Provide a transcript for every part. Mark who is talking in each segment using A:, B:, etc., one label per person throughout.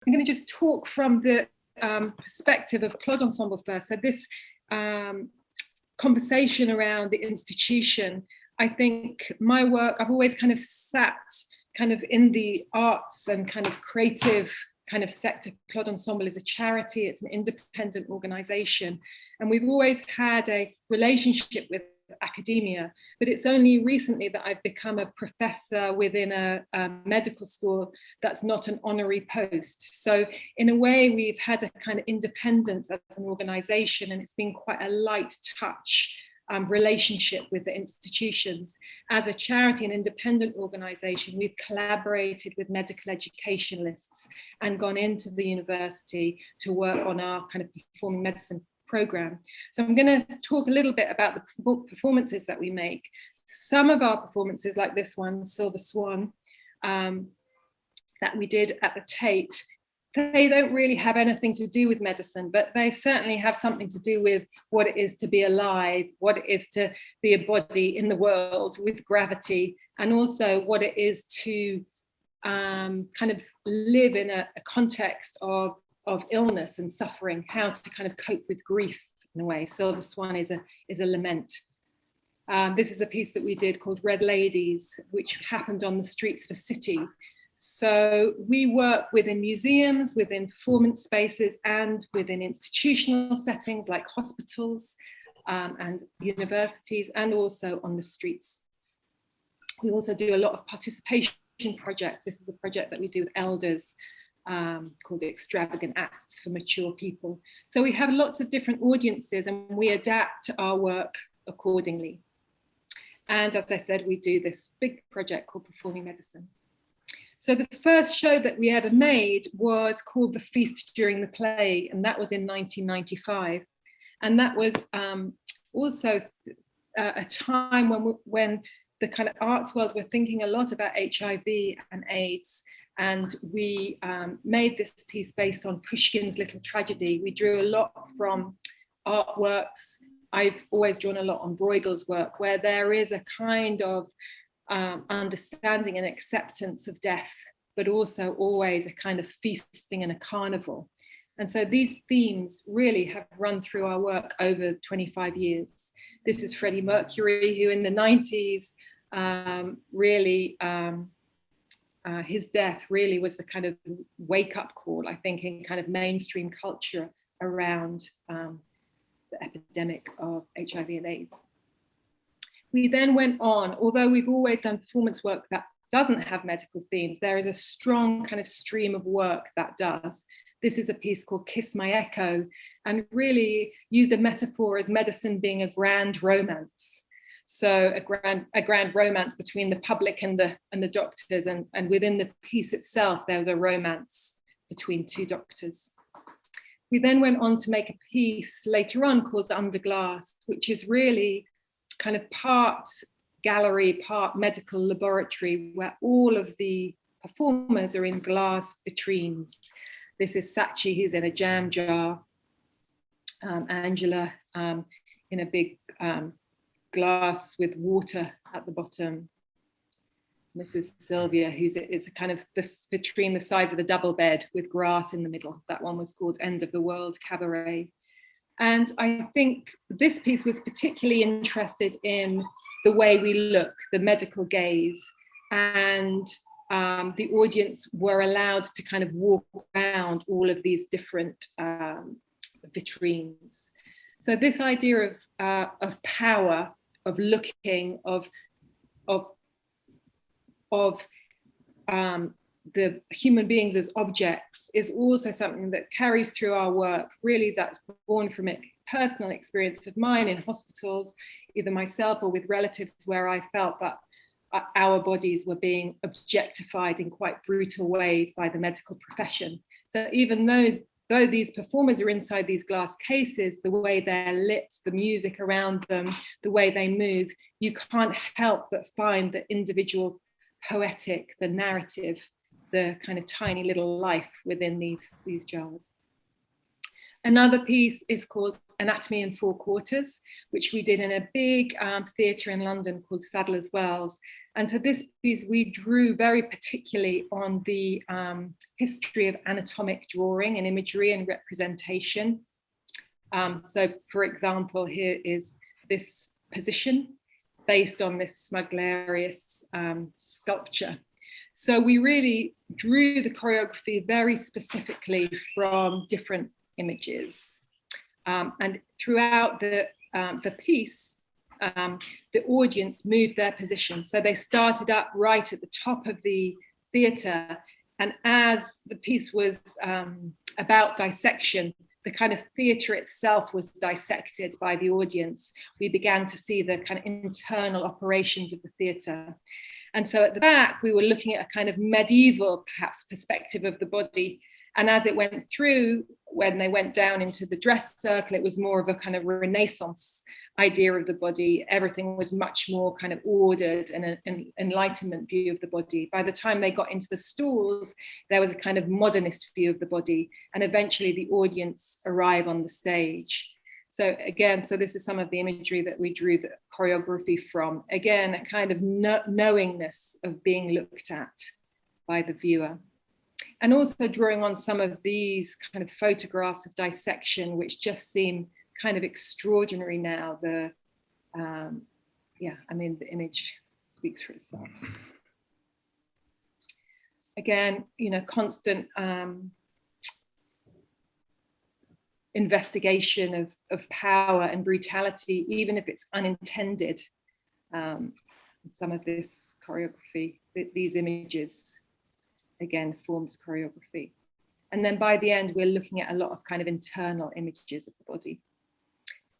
A: I'm going to just talk from the perspective of Claude Ensemble first. So this conversation around the institution, I think my work, I've always kind of sat kind of in the arts and kind of creative kind of sector. Claude Ensemble is a charity, it's an independent organization, and we've always had a relationship with academia, but it's only recently that I've become a professor within a medical school that's not an honorary post. So in a way, we've had a kind of independence as an organization, and it's been quite a light touch relationship with the institutions. As a charity and independent organization, we've collaborated with medical educationalists and gone into the university to work on our kind of performing medicine program. So I'm going to talk a little bit about the performances that we make. Some of our performances, like this one, Silver Swan, that we did at the Tate, they don't really have anything to do with medicine, but they certainly have something to do with what it is to be alive, what it is to be a body in the world with gravity, and also what it is to kind of live in a context of illness and suffering, how to kind of cope with grief in a way. Silver Swan is a lament. This is a piece that we did called Red Ladies, which happened on the streets of a city. So we work within museums, within performance spaces, and within institutional settings like hospitals and universities, and also on the streets. We also do a lot of participation projects. This is a project that we do with elders, called Extravagant Acts for Mature People. So we have lots of different audiences, and we adapt our work accordingly. And as I said, we do this big project called Performing Medicine. So the first show that we ever made was called The Feast During the Plague, and that was in 1995. And that was also a time when the kind of arts world were thinking a lot about HIV and AIDS. And we made this piece based on Pushkin's Little Tragedy. We drew a lot from artworks. I've always drawn a lot on Bruegel's work, where there is a kind of understanding and acceptance of death, but also always a kind of feasting and a carnival. And so these themes really have run through our work over 25 years. This is Freddie Mercury, who in the 90s really, his death really was the kind of wake-up call, I think, in kind of mainstream culture around the epidemic of HIV and AIDS. We then went on, although we've always done performance work that doesn't have medical themes, there is a strong kind of stream of work that does. This is a piece called Kiss My Echo, and really used a metaphor as medicine being a grand romance. So a grand romance between the public and the doctors, and within the piece itself, there was a romance between two doctors. We then went on to make a piece later on called Under Glass, which is really kind of part gallery, part medical laboratory, where all of the performers are in glass vitrines. This is Sachi, who's in a jam jar, Angela in a big glass with water at the bottom. This is Sylvia, it's a kind of this vitrine the size of a double bed with grass in the middle. That one was called End of the World Cabaret. And I think this piece was particularly interested in the way we look, the medical gaze, and the audience were allowed to kind of walk around all of these different vitrines. So this idea of power, of looking, of the human beings as objects is also something that carries through our work. Really, that's born from a personal experience of mine in hospitals, either myself or with relatives, where I felt that our bodies were being objectified in quite brutal ways by the medical profession. So even though these performers are inside these glass cases, the way they're lit, the music around them, the way they move, you can't help but find the individual poetic, the narrative, the kind of tiny little life within these jars. Another piece is called Anatomy in 4 Quarters, which we did in a big theatre in London called Sadler's Wells. And for this piece, we drew very particularly on the history of anatomic drawing and imagery and representation. So, for example, here is this position based on this Smuglerius sculpture. So we really drew the choreography very specifically from different images. And throughout the piece, the audience moved their position. So they started up right at the top of the theatre. And as the piece was about dissection, the kind of theatre itself was dissected by the audience. We began to see the kind of internal operations of the theatre. And so at the back, we were looking at a kind of medieval, perhaps, perspective of the body. And as it went through, when they went down into the dress circle, it was more of a kind of Renaissance idea of the body. Everything was much more kind of ordered and an Enlightenment view of the body. By the time they got into the stalls, there was a kind of modernist view of the body. And eventually the audience arrive on the stage. So again, so this is some of the imagery that we drew the choreography from. Again, a kind of knowingness of being looked at by the viewer. And also drawing on some of these kind of photographs of dissection, which just seem kind of extraordinary now. The image speaks for itself. Again, constant investigation of power and brutality, even if it's unintended. Some of this choreography, these images, again, forms choreography. And then by the end, we're looking at a lot of kind of internal images of the body.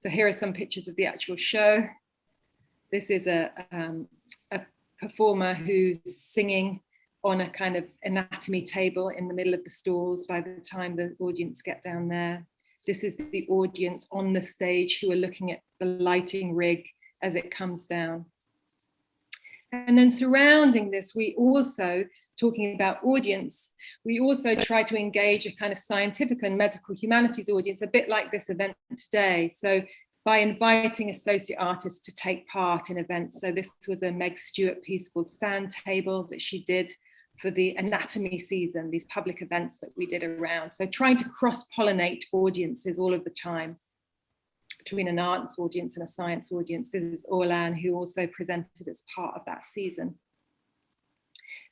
A: So here are some pictures of the actual show. This is a performer who's singing on a kind of anatomy table in the middle of the stalls by the time the audience get down there. This is the audience on the stage who are looking at the lighting rig as it comes down. And then surrounding this, we also, talking about audience, we also try to engage a kind of scientific and medical humanities audience, a bit like this event today. So by inviting associate artists to take part in events. So this was a Meg Stewart piece called Sand Table that she did for the anatomy season, these public events that we did around. So trying to cross-pollinate audiences all of the time, between an arts audience and a science audience. This is Olynyk, who also presented as part of that season.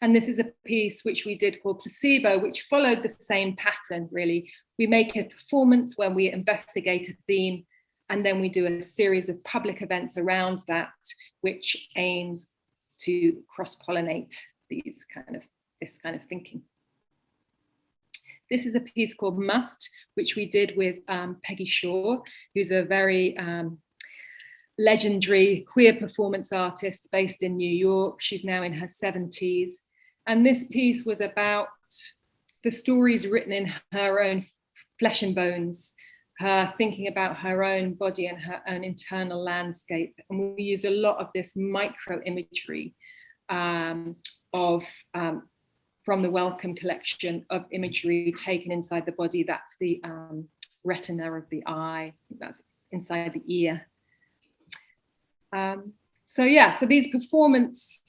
A: And this is a piece which we did called Placebo, which followed the same pattern, really. We make a performance when we investigate a theme, and then we do a series of public events around that, which aims to cross-pollinate this kind of thinking. This is a piece called Must, which we did with Peggy Shaw, who's a very legendary queer performance artist based in New York. She's now in her 70s. And this piece was about the stories written in her own flesh and bones, her thinking about her own body and her own internal landscape. And we use a lot of this micro imagery from the Welcome collection of imagery taken inside the body. That's the retina of the eye, that's inside the ear. So these performance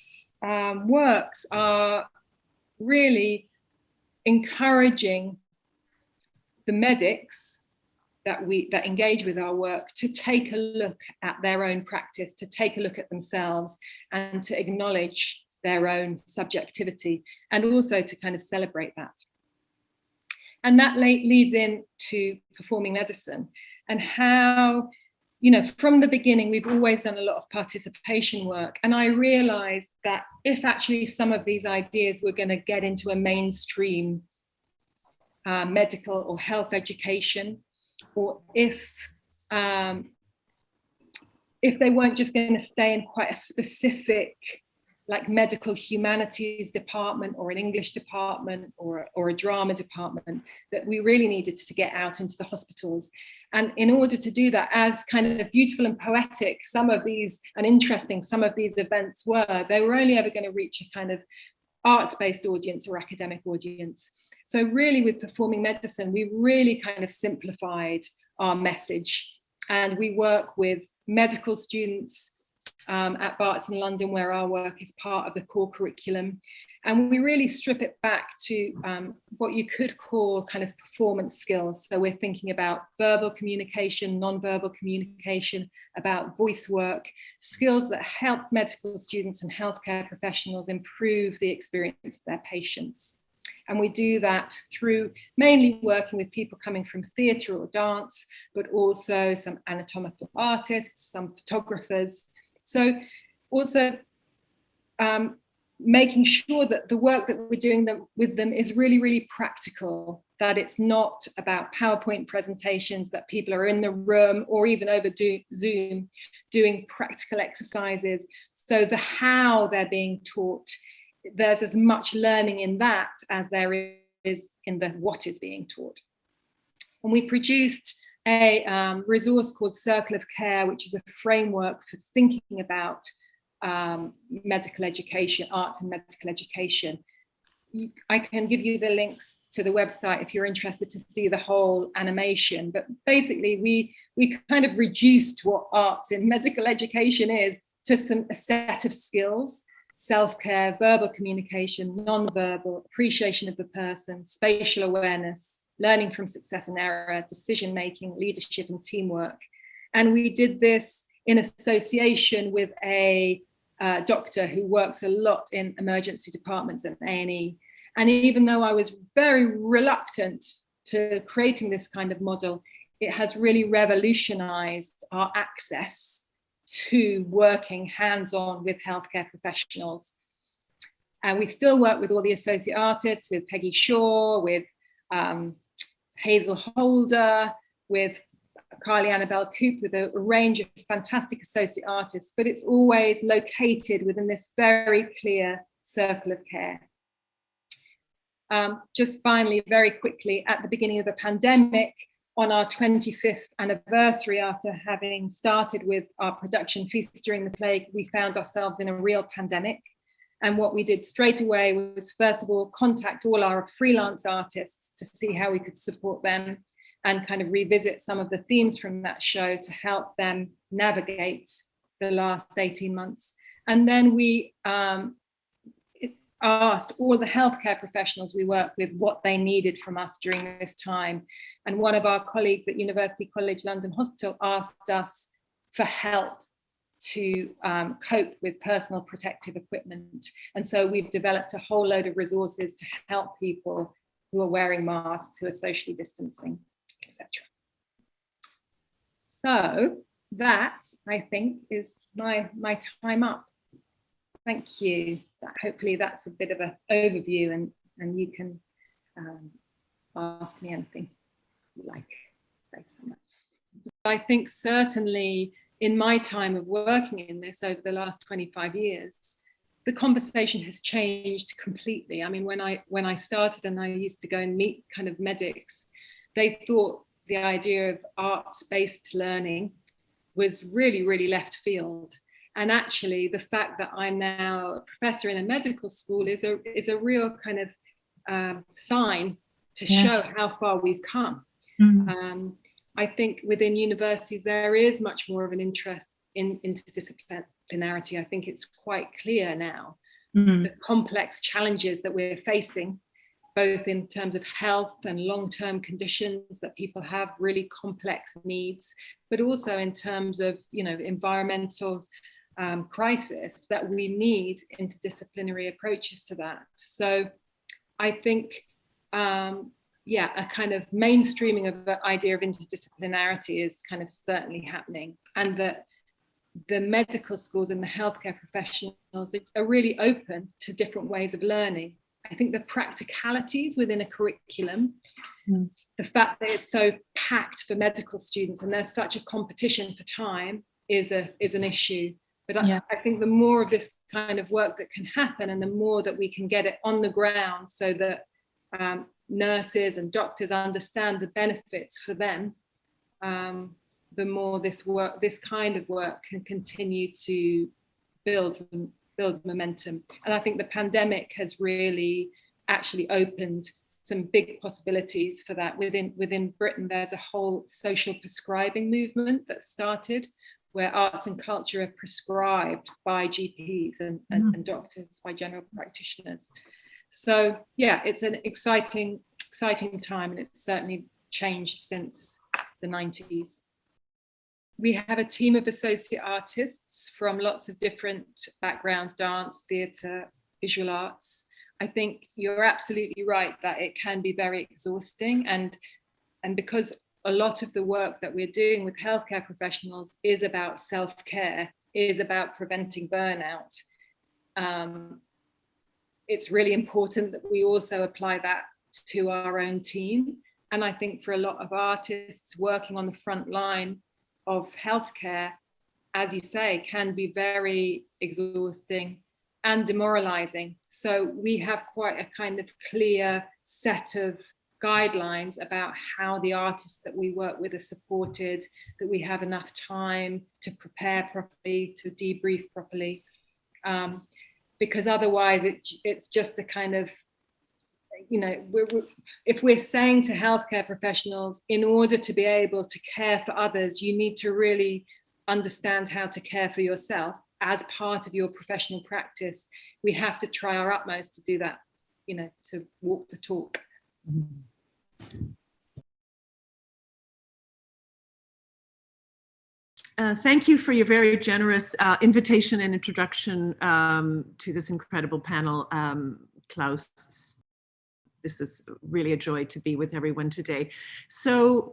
A: works are really encouraging the medics that engage with our work to take a look at their own practice, to take a look at themselves, and to acknowledge their own subjectivity, and also to kind of celebrate that. And that leads into performing medicine, and how, from the beginning, we've always done a lot of participation work. And I realized that if actually some of these ideas were going to get into a mainstream medical or health education, or if they weren't just going to stay in quite a specific like medical humanities department or an English department or a drama department, that we really needed to get out into the hospitals. And in order to do that, as kind of beautiful and poetic some of these and interesting some of these events were, they were only ever going to reach a kind of arts-based audience or academic audience. So really with performing medicine, we really kind of simplified our message, and we work with medical students at Barts in London, where our work is part of the core curriculum. And we really strip it back to what you could call kind of performance skills. So we're thinking about verbal communication, non-verbal communication, about voice work, skills that help medical students and healthcare professionals improve the experience of their patients. And we do that through mainly working with people coming from theatre or dance, but also some anatomical artists, some photographers. So also making sure that the work that we're doing with them is really, really practical, that it's not about PowerPoint presentations, that people are in the room or even over Zoom doing practical exercises. So the how they're being taught, there's as much learning in that as there is in the what is being taught. And we produced a resource called Circle of Care, which is a framework for thinking about medical education, arts and medical education. I can give you the links to the website if you're interested to see the whole animation, but basically we kind of reduced what arts in medical education is to a set of skills: self-care, verbal communication, non-verbal, appreciation of the person, spatial awareness, learning from success and error, decision-making, leadership and teamwork. And we did this in association with a doctor who works a lot in emergency departments at A&E. And even though I was very reluctant to creating this kind of model, it has really revolutionized our access to working hands-on with healthcare professionals. And we still work with all the associate artists, with Peggy Shaw, with Hazel Holder, with Carly Annabelle Coop, with a range of fantastic associate artists, but it's always located within this very clear circle of care. Just finally, very quickly, at the beginning of the pandemic, on our 25th anniversary, after having started with our production Feast During the Plague, we found ourselves in a real pandemic. And what we did straight away was, first of all, contact all our freelance artists to see how we could support them and kind of revisit some of the themes from that show to help them navigate the last 18 months. And then we asked all the healthcare professionals we work with what they needed from us during this time. And one of our colleagues at University College London Hospital asked us for help to cope with personal protective equipment. And so we've developed a whole load of resources to help people who are wearing masks, who are socially distancing, etc. So that, I think, is my time up. Thank you. Hopefully that's a bit of an overview, and you can ask me anything you like based on that. I think certainly in my time of working in this over the last 25 years, the conversation has changed completely. I mean, when I started and I used to go and meet kind of medics, they thought the idea of arts-based learning was really, really left field. And actually, the fact that I'm now a professor in a medical school is a real kind of sign to show how far we've come. Mm-hmm. I think within universities, there is much more of an interest in interdisciplinarity. I think it's quite clear now, the complex challenges that we're facing, both in terms of health and long-term conditions, that people have really complex needs, but also in terms of, environmental crisis, that we need interdisciplinary approaches to that. So I think, a kind of mainstreaming of the idea of interdisciplinarity is kind of certainly happening, and that the medical schools and the healthcare professionals are really open to different ways of learning. I think the practicalities within a curriculum, the fact that it's so packed for medical students and there's such a competition for time is an issue. But I think the more of this kind of work that can happen, and the more that we can get it on the ground so that nurses and doctors understand the benefits for them, the more this kind of work can continue to build build momentum. And I think the pandemic has really actually opened some big possibilities for that. Within Britain, there's a whole social prescribing movement that started, where arts and culture are prescribed by GPs and doctors, by general practitioners. So yeah, it's an exciting time, and it's certainly changed since the 90s. We have a team of associate artists from lots of different backgrounds: dance, theatre, visual arts. I think you're absolutely right that it can be very exhausting, and because a lot of the work that we're doing with healthcare professionals is about self-care, is about preventing burnout. It's really important that we also apply that to our own team. And I think for a lot of artists working on the front line of healthcare, as you say, can be very exhausting and demoralizing. So we have quite a kind of clear set of guidelines about how the artists that we work with are supported, that we have enough time to prepare properly, to debrief properly, because otherwise it's just a kind of, you know, if we're saying to healthcare professionals, in order to be able to care for others, you need to really understand how to care for yourself as part of your professional practice, we have to try our utmost to do that, you know, to walk the talk.
B: Thank you for your very generous invitation and introduction to this incredible panel, Klaus. This is really a joy to be with everyone today. So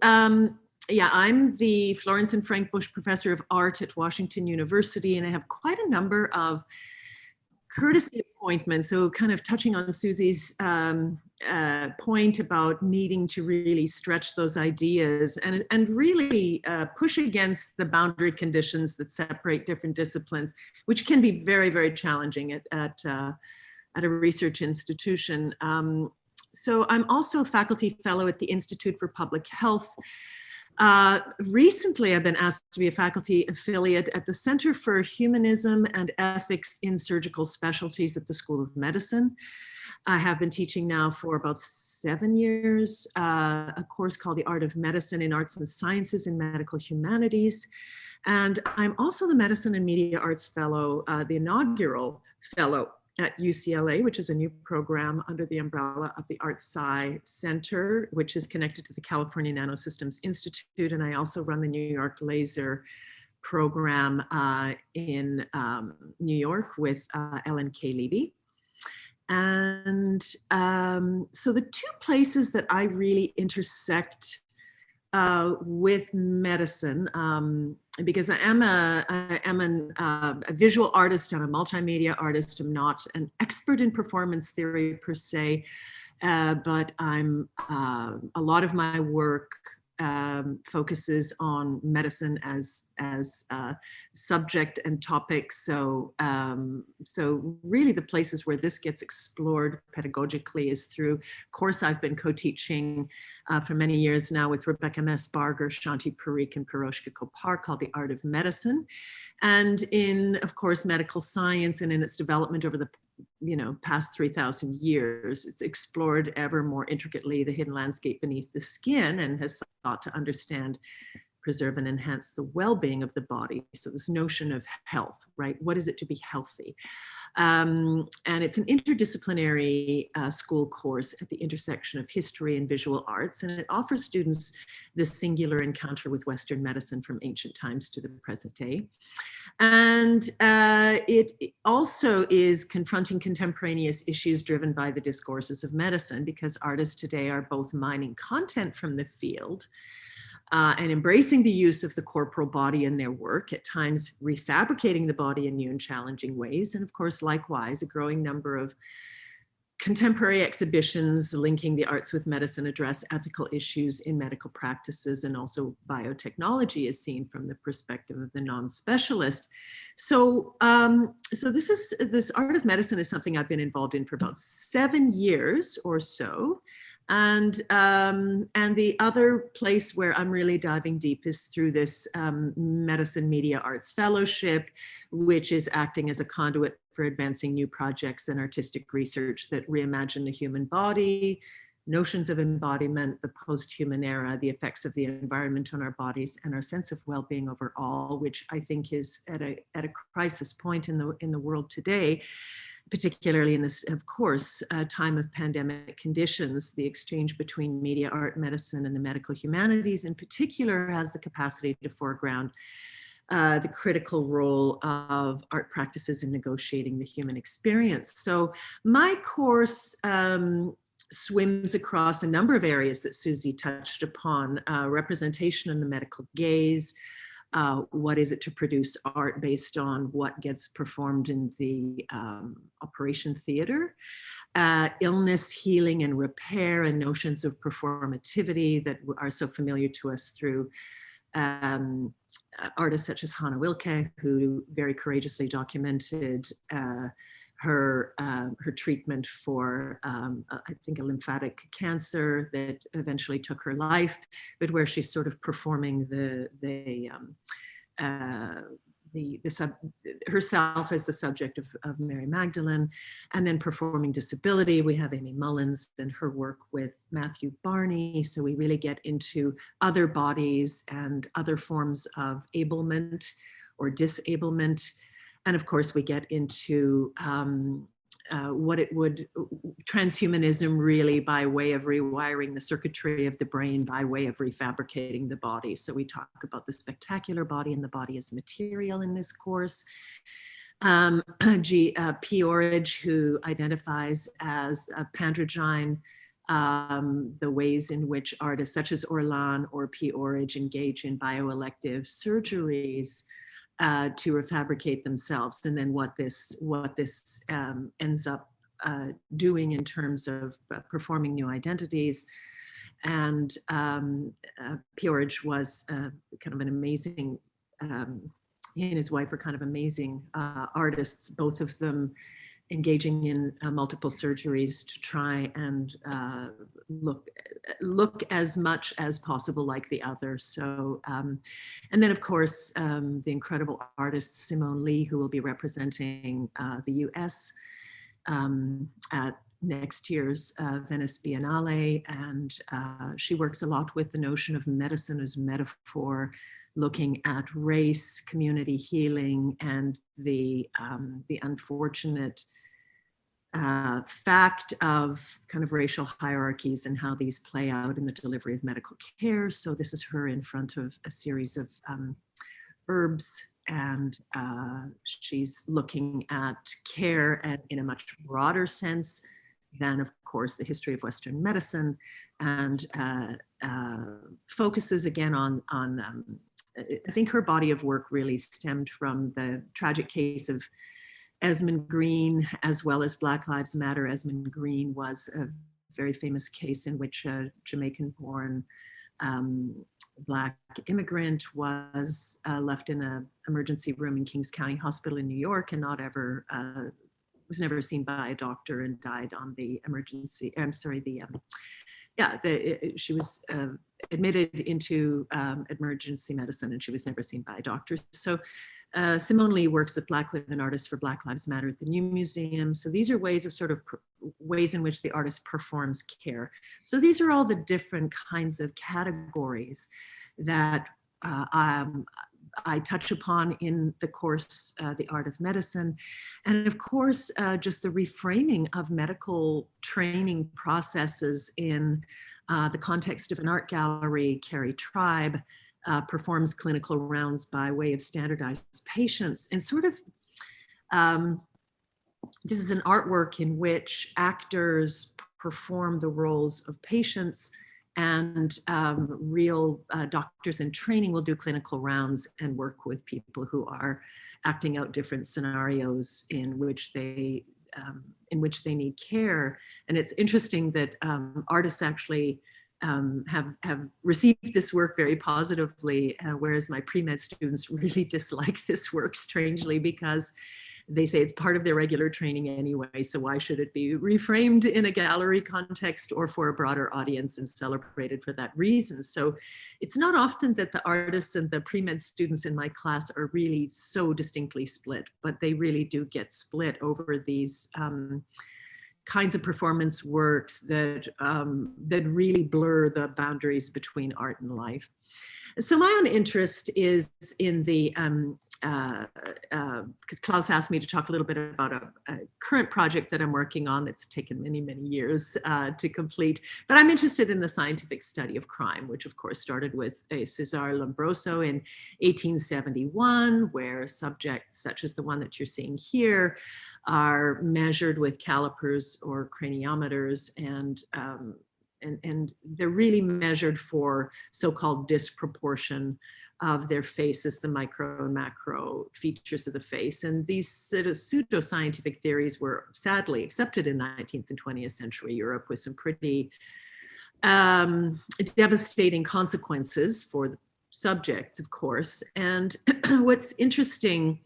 B: yeah, I'm the Florence and Frank Bush Professor of Art at Washington University, and I have quite a number of courtesy appointments. So kind of touching on Suzy's point about needing to really stretch those ideas and really push against the boundary conditions that separate different disciplines, which can be very, very challenging at a research institution. So I'm also a faculty fellow at the Institute for Public Health. Recently, I've been asked to be a faculty affiliate at the Center for Humanism and Ethics in Surgical Specialties at the School of Medicine. I have been teaching now for about 7 years, a course called the Art of Medicine in Arts and Sciences in Medical Humanities. And I'm also the Medicine and Media Arts Fellow, the inaugural fellow at UCLA, which is a new program under the umbrella of the Art&Science Center, which is connected to the California Nanosystems Institute. And I also run the New York Laser program in New York with Ellen K. Levy. And so the two places that I really intersect with medicine, because I am a visual artist, I'm a multimedia artist. I'm not an expert in performance theory per se, but I'm a lot of my work focuses on medicine as subject and topic. So so really the places where this gets explored pedagogically is through a course I've been co-teaching for many years now with Rebecca Mess-Barger, Shanti Parikh, and Piroshka Kopar, called The Art of Medicine. And in, of course, medical science and in its development over the past 3,000 years, it's explored ever more intricately the hidden landscape beneath the skin and has sought to understand, preserve, and enhance the well-being of the body. So this notion of health, right? What is it to be healthy? And it's an interdisciplinary school course at the intersection of history and visual arts, and it offers students this singular encounter with Western medicine from ancient times to the present day. And it also is confronting contemporaneous issues driven by the discourses of medicine, because artists today are both mining content from the field and embracing the use of the corporal body in their work, at times refabricating the body in new and challenging ways. And of course, likewise, a growing number of contemporary exhibitions linking the arts with medicine address ethical issues in medical practices, and also biotechnology is seen from the perspective of the non-specialist. So, so this art of medicine is something I've been involved in for about 7 years or so. And the other place where I'm really diving deep is through this Medicine Media Arts Fellowship, which is acting as a conduit for advancing new projects and artistic research that reimagine the human body, notions of embodiment, the post-human era, the effects of the environment on our bodies, and our sense of well-being overall, which I think is at a crisis point in the world today, particularly in this, of course, time of pandemic conditions. The exchange between media, art, medicine, and the medical humanities in particular has the capacity to foreground the critical role of art practices in negotiating the human experience. So my course swims across a number of areas that Suzy touched upon: representation in the medical gaze, what is it to produce art based on what gets performed in the operation theater, illness, healing, and repair, and notions of performativity that are so familiar to us through artists such as Hannah Wilke, who very courageously documented her treatment for, I think, a lymphatic cancer that eventually took her life, but where she's sort of performing herself as the subject of Mary Magdalene, and then performing disability. We have Amy Mullins and her work with Matthew Barney. So we really get into other bodies and other forms of ablement or disablement. And of course, we get into what it would, transhumanism really by way of rewiring the circuitry of the brain by way of refabricating the body. So we talk about the spectacular body and the body as material in this course. P. Orridge, who identifies as a pandragyne, the ways in which artists such as Orlan or P. Orridge engage in bioelective surgeries to refabricate themselves, and then what this ends up doing in terms of performing new identities. And P. Orridge was kind of an amazing, he and his wife are kind of amazing artists, both of them engaging in multiple surgeries to try and look as much as possible like the other. So, and then of course, the incredible artist Simone Lee, who will be representing the US at next year's Venice Biennale. And she works a lot with the notion of medicine as metaphor, looking at race, community healing, and the unfortunate fact of kind of racial hierarchies and how these play out in the delivery of medical care. So this is her in front of a series of herbs, and she's looking at care and in a much broader sense than, of course, the history of Western medicine, and focuses again on I think her body of work really stemmed from the tragic case of Esmond Green, as well as Black Lives Matter. Esmond Green was a very famous case in which a Jamaican-born Black immigrant was left in an emergency room in Kings County Hospital in New York and was never seen by a doctor and died on the emergency. I'm sorry, she was admitted into emergency medicine and she was never seen by a doctor. So Simone Lee works with Black women artists for Black Lives Matter at the New Museum. So these are ways of ways in which the artist performs care. So these are all the different kinds of categories that I touch upon in the course, The Art of Medicine. And of course, just the reframing of medical training processes in the context of an art gallery. Carrie Tribe performs clinical rounds by way of standardized patients, and sort of, this is an artwork in which actors perform the roles of patients, and real doctors in training will do clinical rounds and work with people who are acting out different scenarios in which they need care. And it's interesting that artists actually have received this work very positively, whereas my pre-med students really dislike this work, strangely, because they say it's part of their regular training anyway, so why should it be reframed in a gallery context or for a broader audience and celebrated for that reason? So it's not often that the artists and the pre-med students in my class are really so distinctly split, but they really do get split over these kinds of performance works that that really blur the boundaries between art and life. So my own interest is in the, because Klaus asked me to talk a little bit about a current project that I'm working on that's taken many, many years to complete. But I'm interested in the scientific study of crime, which of course started with a Cesare Lombroso in 1871, where subjects such as the one that you're seeing here are measured with calipers or craniometers, and they're really measured for so-called disproportion of their faces, the micro and macro features of the face. And these sort of pseudo-scientific theories were sadly accepted in 19th and 20th century Europe with some pretty devastating consequences for the subjects, of course. And what's interesting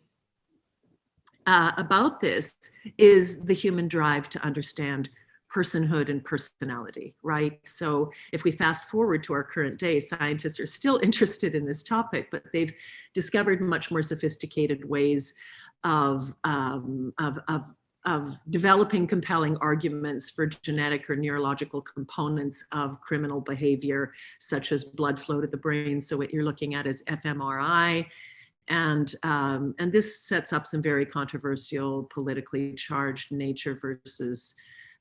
B: about this is the human drive to understand personhood and personality, right? So if we fast forward to our current day, scientists are still interested in this topic, but they've discovered much more sophisticated ways of developing compelling arguments for genetic or neurological components of criminal behavior, such as blood flow to the brain. So what you're looking at is fMRI. And this sets up some very controversial, politically charged nature versus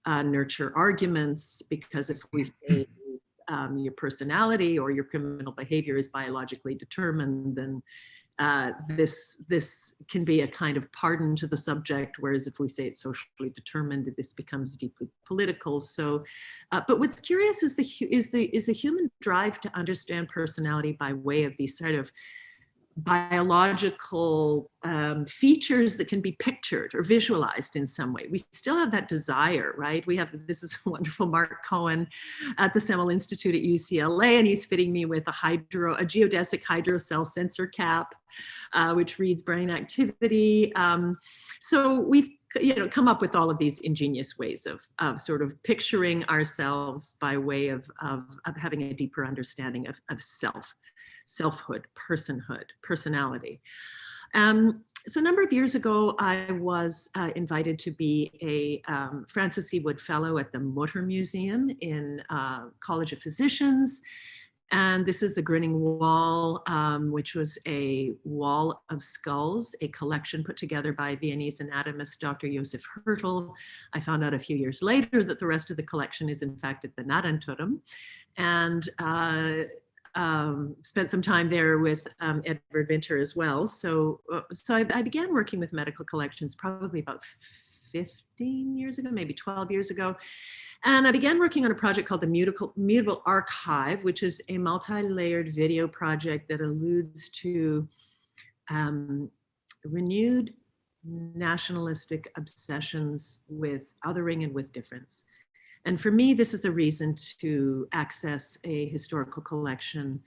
B: nurture arguments, because if we say your personality or your criminal behavior is biologically determined, then this can be a kind of pardon to the subject, whereas if we say it's socially determined, this becomes deeply political. So, but what's curious is the human drive to understand personality by way of these sort of biological features that can be pictured or visualized in some way. We still have that desire, right? We have, this is a wonderful Mark Cohen at the Semel Institute at UCLA, and he's fitting me with a geodesic hydrocell sensor cap, which reads brain activity. So we've come up with all of these ingenious ways of sort of picturing ourselves by way of having a deeper understanding of selfhood, personhood, personality. So a number of years ago, I was invited to be a Francis E. Wood Fellow at the Müllner Museum in College of Physicians. And this is the Grinning Wall, which was a wall of skulls, a collection put together by Viennese anatomist Dr. Josef Hertel. I found out a few years later that the rest of the collection is in fact at the Narrenturm. And spent some time there with Edward Winter as well. So I began working with medical collections probably about 15 years ago, maybe 12 years ago. And I began working on a project called the Mutable Archive, which is a multi-layered video project that alludes to renewed nationalistic obsessions with othering and with difference. And for me, this is the reason to access a historical collection,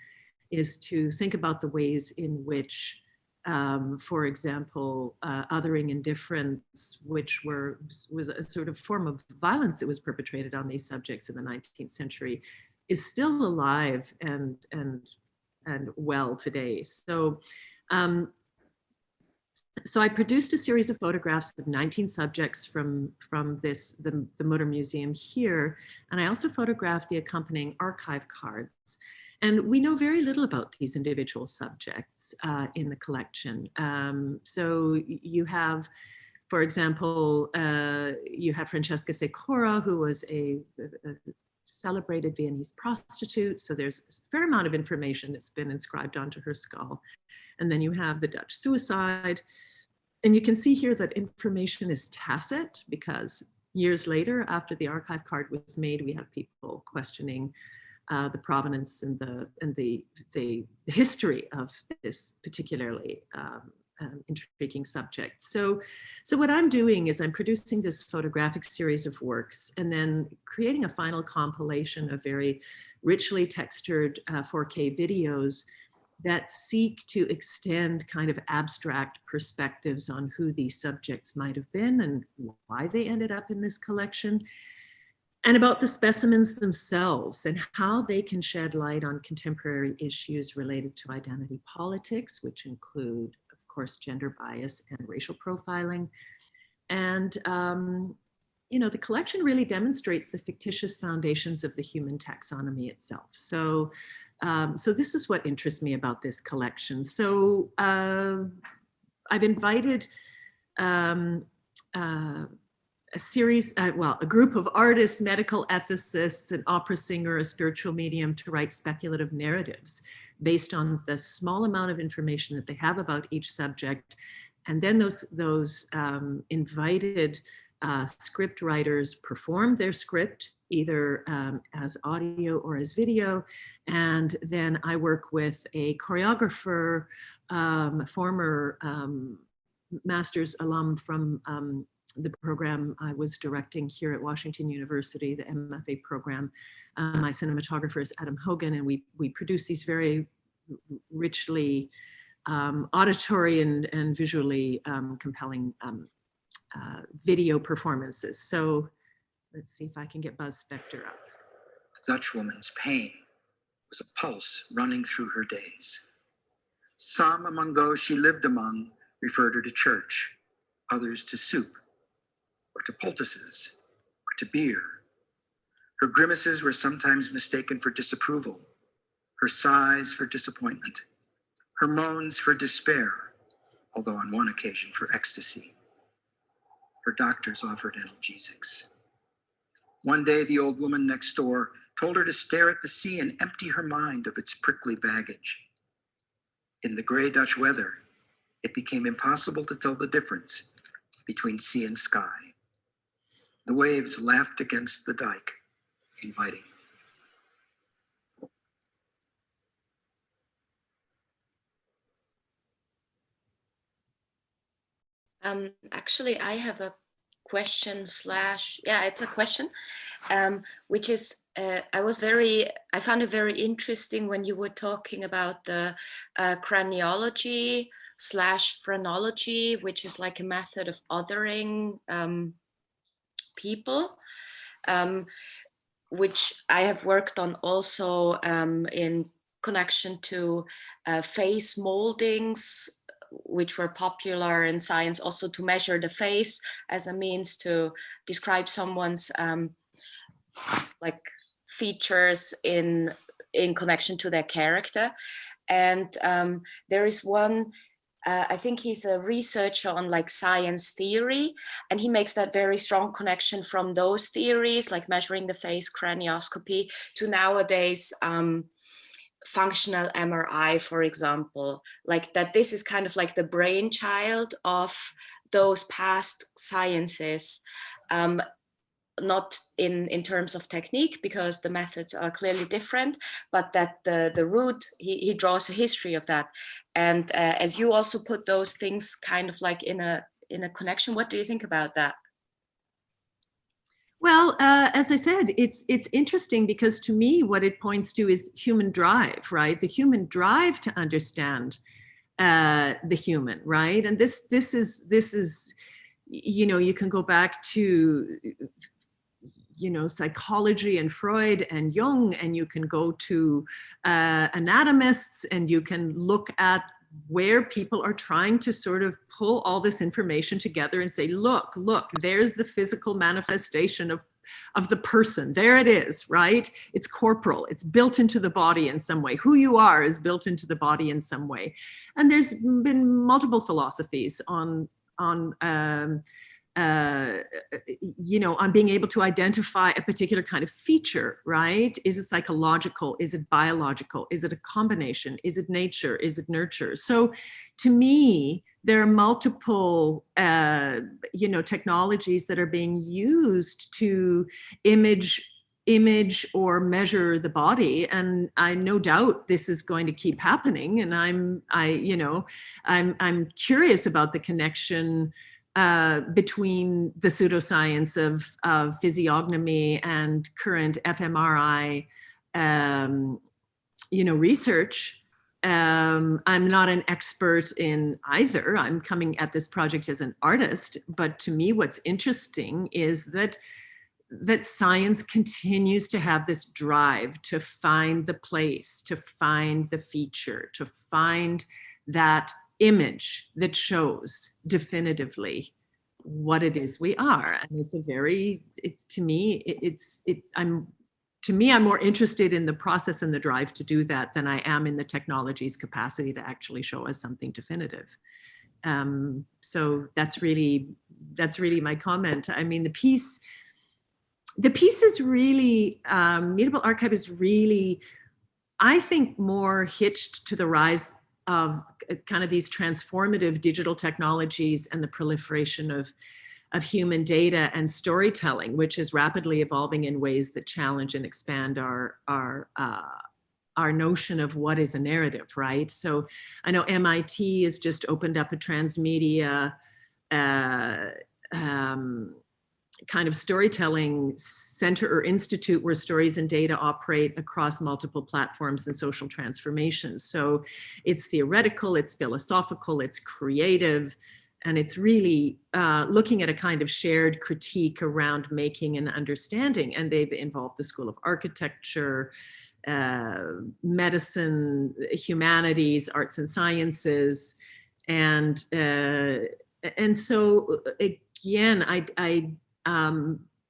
B: is to think about the ways in which, for example, othering and difference, which was a sort of form of violence that was perpetrated on these subjects in the 19th century, is still alive and well today. So. So I produced a series of photographs of 19 subjects from the Müllner Museum here, and I also photographed the accompanying archive cards. And we know very little about these individual subjects in the collection. So you have, for example, you have Francesca Secora, who was a celebrated Viennese prostitute. So there's a fair amount of information that's been inscribed onto her skull. And then you have the Dutch suicide. And you can see here that information is tacit, because years later, after the archive card was made, we have people questioning the provenance and the history of this particularly intriguing subject. So what I'm doing is I'm producing this photographic series of works and then creating a final compilation of very richly textured 4K videos that seek to extend kind of abstract perspectives on who these subjects might have been and why they ended up in this collection, and about the specimens themselves and how they can shed light on contemporary issues related to identity politics, which include, of course, gender bias and racial profiling. And you know, the collection really demonstrates the fictitious foundations of the human taxonomy itself. So, so this is what interests me about this collection. So I've invited a series, well, a group of artists, medical ethicists, an opera singer, a spiritual medium to write speculative narratives based on the small amount of information that they have about each subject. And then those invited script writers perform their script either as audio or as video. And then I work with a choreographer, former master's alum from the program I was directing here at Washington University, the MFA program. My cinematographer is Adam Hogan, and we produce these very richly auditory and visually compelling video performances. So let's see if I can get Buzz Spector up.
C: The Dutch woman's pain was a pulse running through her days. Some among those she lived among referred her to church, others to soup, or to poultices, or to beer. Her grimaces were sometimes mistaken for disapproval, her sighs for disappointment, her moans for despair, although on one occasion for ecstasy. Her doctors offered analgesics. One day, the old woman next door told her to stare at the sea and empty her mind of its prickly baggage. In the gray Dutch weather, it became impossible to tell the difference between sea and sky. The waves lapped against the dike, inviting.
D: Actually, I have a question slash, yeah, it's a question, which is, I found it very interesting when you were talking about the craniology slash phrenology, which is like a method of othering people, which I have worked on also in connection to face moldings, which were popular in science, also to measure the face as a means to describe someone's like features in connection to their character. And there is one, I think he's a researcher on like science theory, and he makes that very strong connection from those theories, like measuring the face, cranioscopy, to nowadays functional MRI, for example, like that this is kind of like the brainchild of those past sciences, not in terms of technique, because the methods are clearly different, but that the root, he draws a history of that. And as you also put those things kind of like in a connection, what do you think about that?
B: Well, as I said, it's interesting because to me, what it points to is human drive, right? The human drive to understand the human, right? And this is, you know, you can go back to, you know, psychology and Freud and Jung, and you can go to anatomists, and you can look at where people are trying to sort of pull all this information together and say, look, there's the physical manifestation of the person. There it is, right? It's corporal. It's built into the body in some way. Who you are is built into the body in some way. And there's been multiple philosophies on you know, on being able to identify a particular kind of feature, right? Is it psychological? Is it biological? Is it a combination? Is it nature? Is it nurture? So to me, there are multiple, you know, technologies that are being used to image or measure the body, and I no doubt this is going to keep happening. And I'm curious about the connection between the pseudoscience of physiognomy and current fMRI, you know, research. I'm not an expert in either. I'm coming at this project as an artist, but to me, what's interesting is that science continues to have this drive to find the place, to find the feature, to find that image that shows definitively what it is we are. And it's I'm more interested in the process and the drive to do that than I am in the technology's capacity to actually show us something definitive. So that's really my comment. I mean, the piece is really, Mutable Archive is really, I think, more hitched to the rise of kind of these transformative digital technologies and the proliferation of human data and storytelling, which is rapidly evolving in ways that challenge and expand our notion of what is a narrative, right? So I know MIT has just opened up a transmedia kind of storytelling center or institute where stories and data operate across multiple platforms and social transformations. So it's theoretical, it's philosophical, it's creative, and it's really looking at a kind of shared critique around making and understanding. And they've involved the School of Architecture, medicine, humanities, arts and sciences. And so again,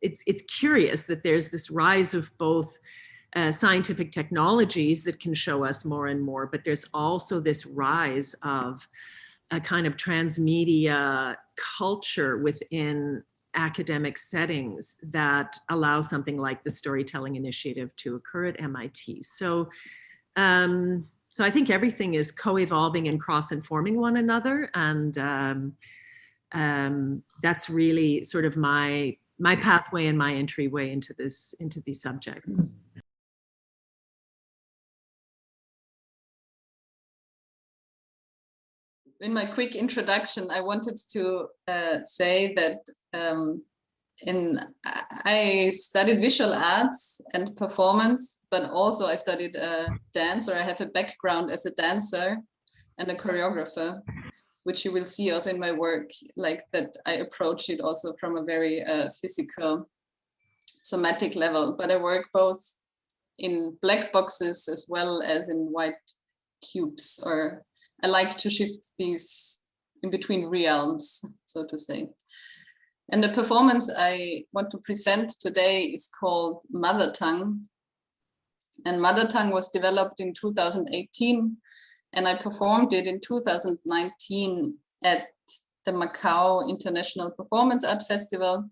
B: it's curious that there's this rise of both scientific technologies that can show us more and more, but there's also this rise of a kind of transmedia culture within academic settings that allows something like the Storytelling Initiative to occur at MIT. So I think everything is co-evolving and cross-informing one another, and that's really sort of my pathway and my entryway into these subjects.
E: In my quick introduction, I wanted to say that I studied visual arts and performance, but also I studied dance, or I have a background as a dancer and a choreographer, which you will see also in my work, like that I approach it also from a very physical, somatic level. But I work both in black boxes as well as in white cubes, or I like to shift these in between realms, so to say. And the performance I want to present today is called Mother Tongue. And Mother Tongue was developed in 2018, and I performed it in 2019 at the Macau International Performance Art Festival,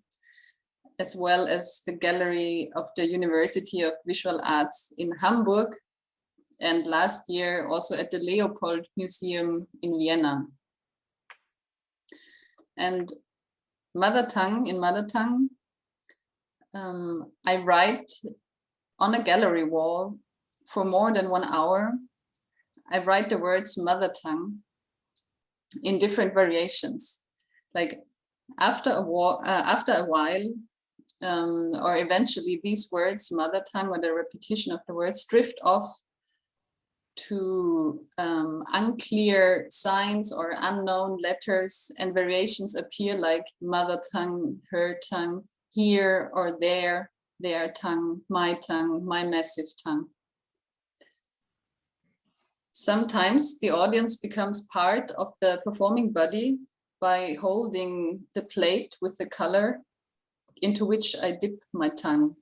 E: as well as the Gallery of the University of Visual Arts in Hamburg, and last year also at the Leopold Museum in Vienna. And Mother Tongue, I write on a gallery wall for more than 1 hour. I write the words Mother Tongue in different variations. Like after a while, or eventually, these words, Mother Tongue, or the repetition of the words, drift off to unclear signs or unknown letters, and variations appear like mother tongue, her tongue, here or there, their tongue, my massive tongue. Sometimes the audience becomes part of the performing body by holding the plate with the color into which I dip my tongue.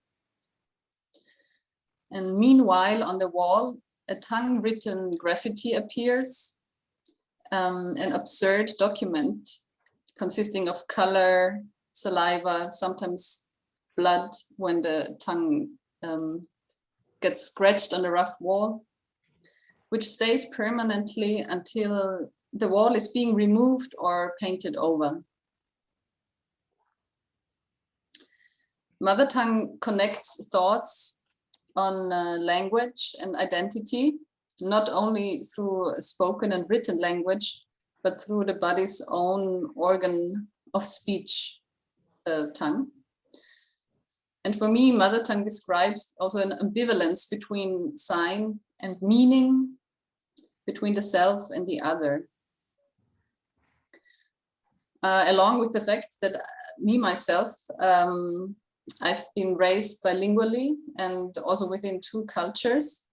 E: And meanwhile, on the wall, a tongue-written graffiti appears, an absurd document consisting of color, saliva, sometimes blood when the tongue gets scratched on the rough wall, which stays permanently until the wall is being removed or painted over. Mother Tongue connects thoughts on language and identity, not only through spoken and written language, but through the body's own organ of speech, the tongue. And for me, Mother Tongue describes also an ambivalence between sign and meaning, between the self and the other. Along with the fact that myself, I've been raised bilingually and also within 2 cultures.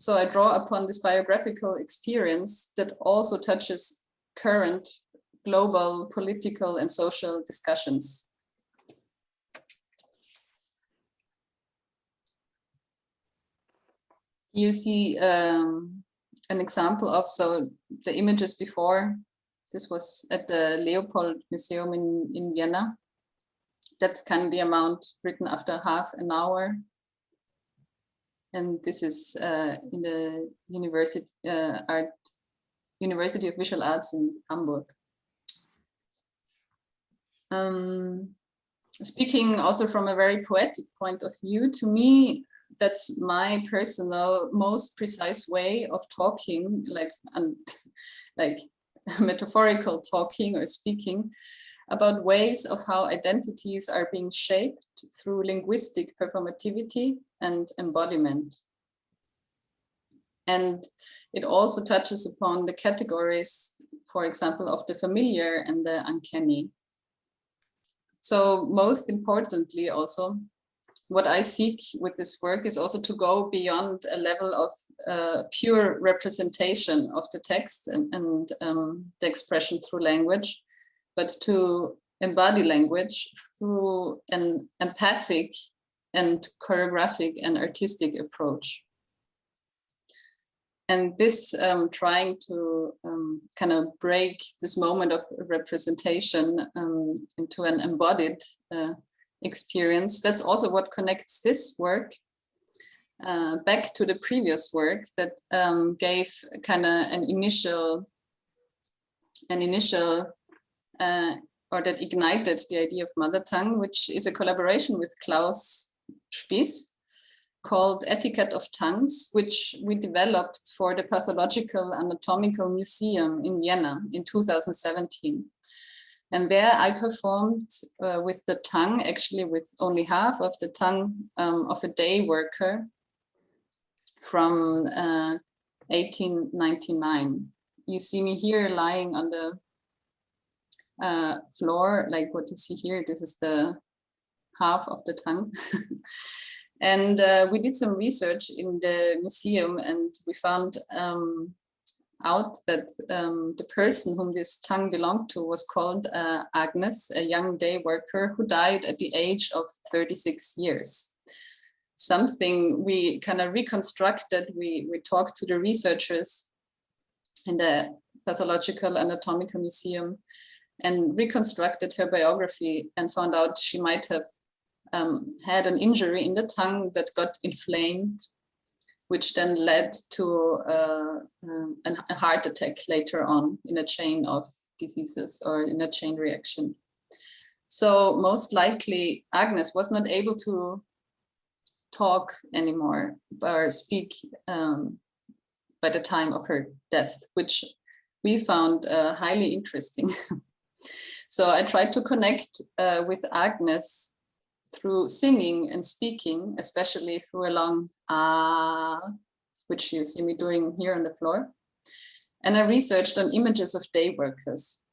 E: So I draw upon this biographical experience that also touches current global political and social discussions. You see an example of, so the images before, this was at the Leopold Museum in Vienna. That's kind of the amount written after half an hour. And this is in the University of Visual Arts in Hamburg. Speaking also from a very poetic point of view, to me, that's my personal, most precise way of talking, like metaphorical talking or speaking about ways of how identities are being shaped through linguistic performativity and embodiment. And it also touches upon the categories, for example, of the familiar and the uncanny. So most importantly also, what I seek with this work is also to go beyond a level of pure representation of the text and the expression through language, but to embody language through an empathic and choreographic and artistic approach. And this trying to kind of break this moment of representation into an embodied experience, that's also what connects this work back to the previous work that gave kind of an initial or that ignited the idea of mother tongue, which is a collaboration with Klaus Spies called Etiquette of Tongues, which we developed for the Pathological Anatomical Museum in Vienna in 2017. And there I performed with the tongue, actually with only half of the tongue of a day worker from 1899. You see me here lying on the floor, like what you see here. This is the half of the tongue. And we did some research in the museum, and we found out that the person whom this tongue belonged to was called Agnes, a young day worker who died at the age of 36 years. Something we kind of reconstructed, we talked to the researchers in the Pathological Anatomical Museum and reconstructed her biography and found out she might have had an injury in the tongue that got inflamed, which then led to a heart attack later on in a chain of diseases or in a chain reaction. So most likely Agnes was not able to talk anymore or speak by the time of her death, which we found highly interesting. So I tried to connect with Agnes through singing and speaking, especially through a long ah, which you see me doing here on the floor. And I researched on images of day workers.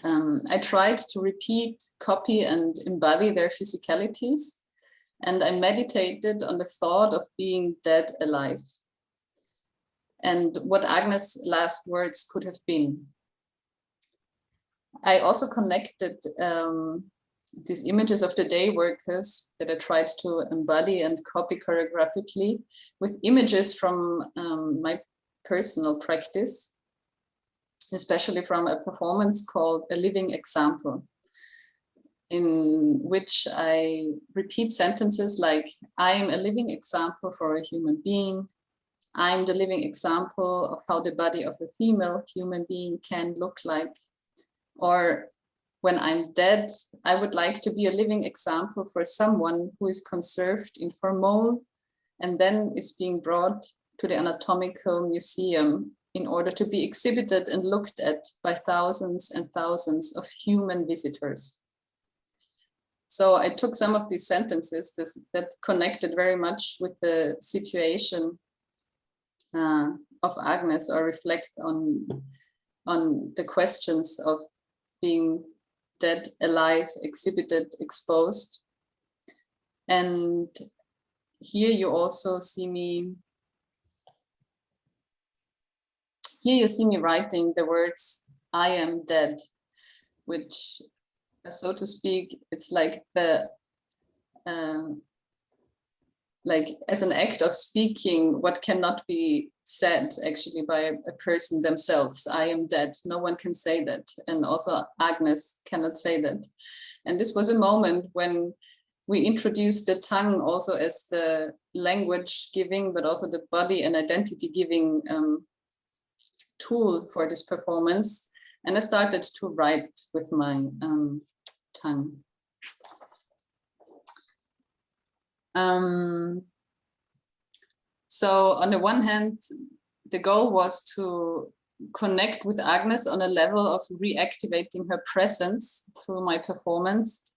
E: I tried to repeat, copy, and embody their physicalities. And I meditated on the thought of being dead alive and what Agnes' last words could have been. I also connected these images of the day workers that I tried to embody and copy choreographically with images from my personal practice, especially from a performance called A Living Example, in which I repeat sentences like, I am a living example for a human being. I'm the living example of how the body of a female human being can look like. Or when I'm dead, I would like to be a living example for someone who is conserved in formol and then is being brought to the anatomical museum in order to be exhibited and looked at by thousands and thousands of human visitors. So I took some of these sentences that connected very much with the situation of Agnes, or reflect on the questions of being dead, alive, exhibited, exposed. And here you also see me, writing the words, I am dead, which, so to speak, it's like the, like as an act of speaking what cannot be said actually by a person themselves. I am dead, no one can say that. And also Agnes cannot say that. And this was a moment when we introduced the tongue also as the language giving, but also the body and identity giving tool for this performance. And I started to write with my tongue. So on the one hand, the goal was to connect with Agnes on a level of reactivating her presence through my performance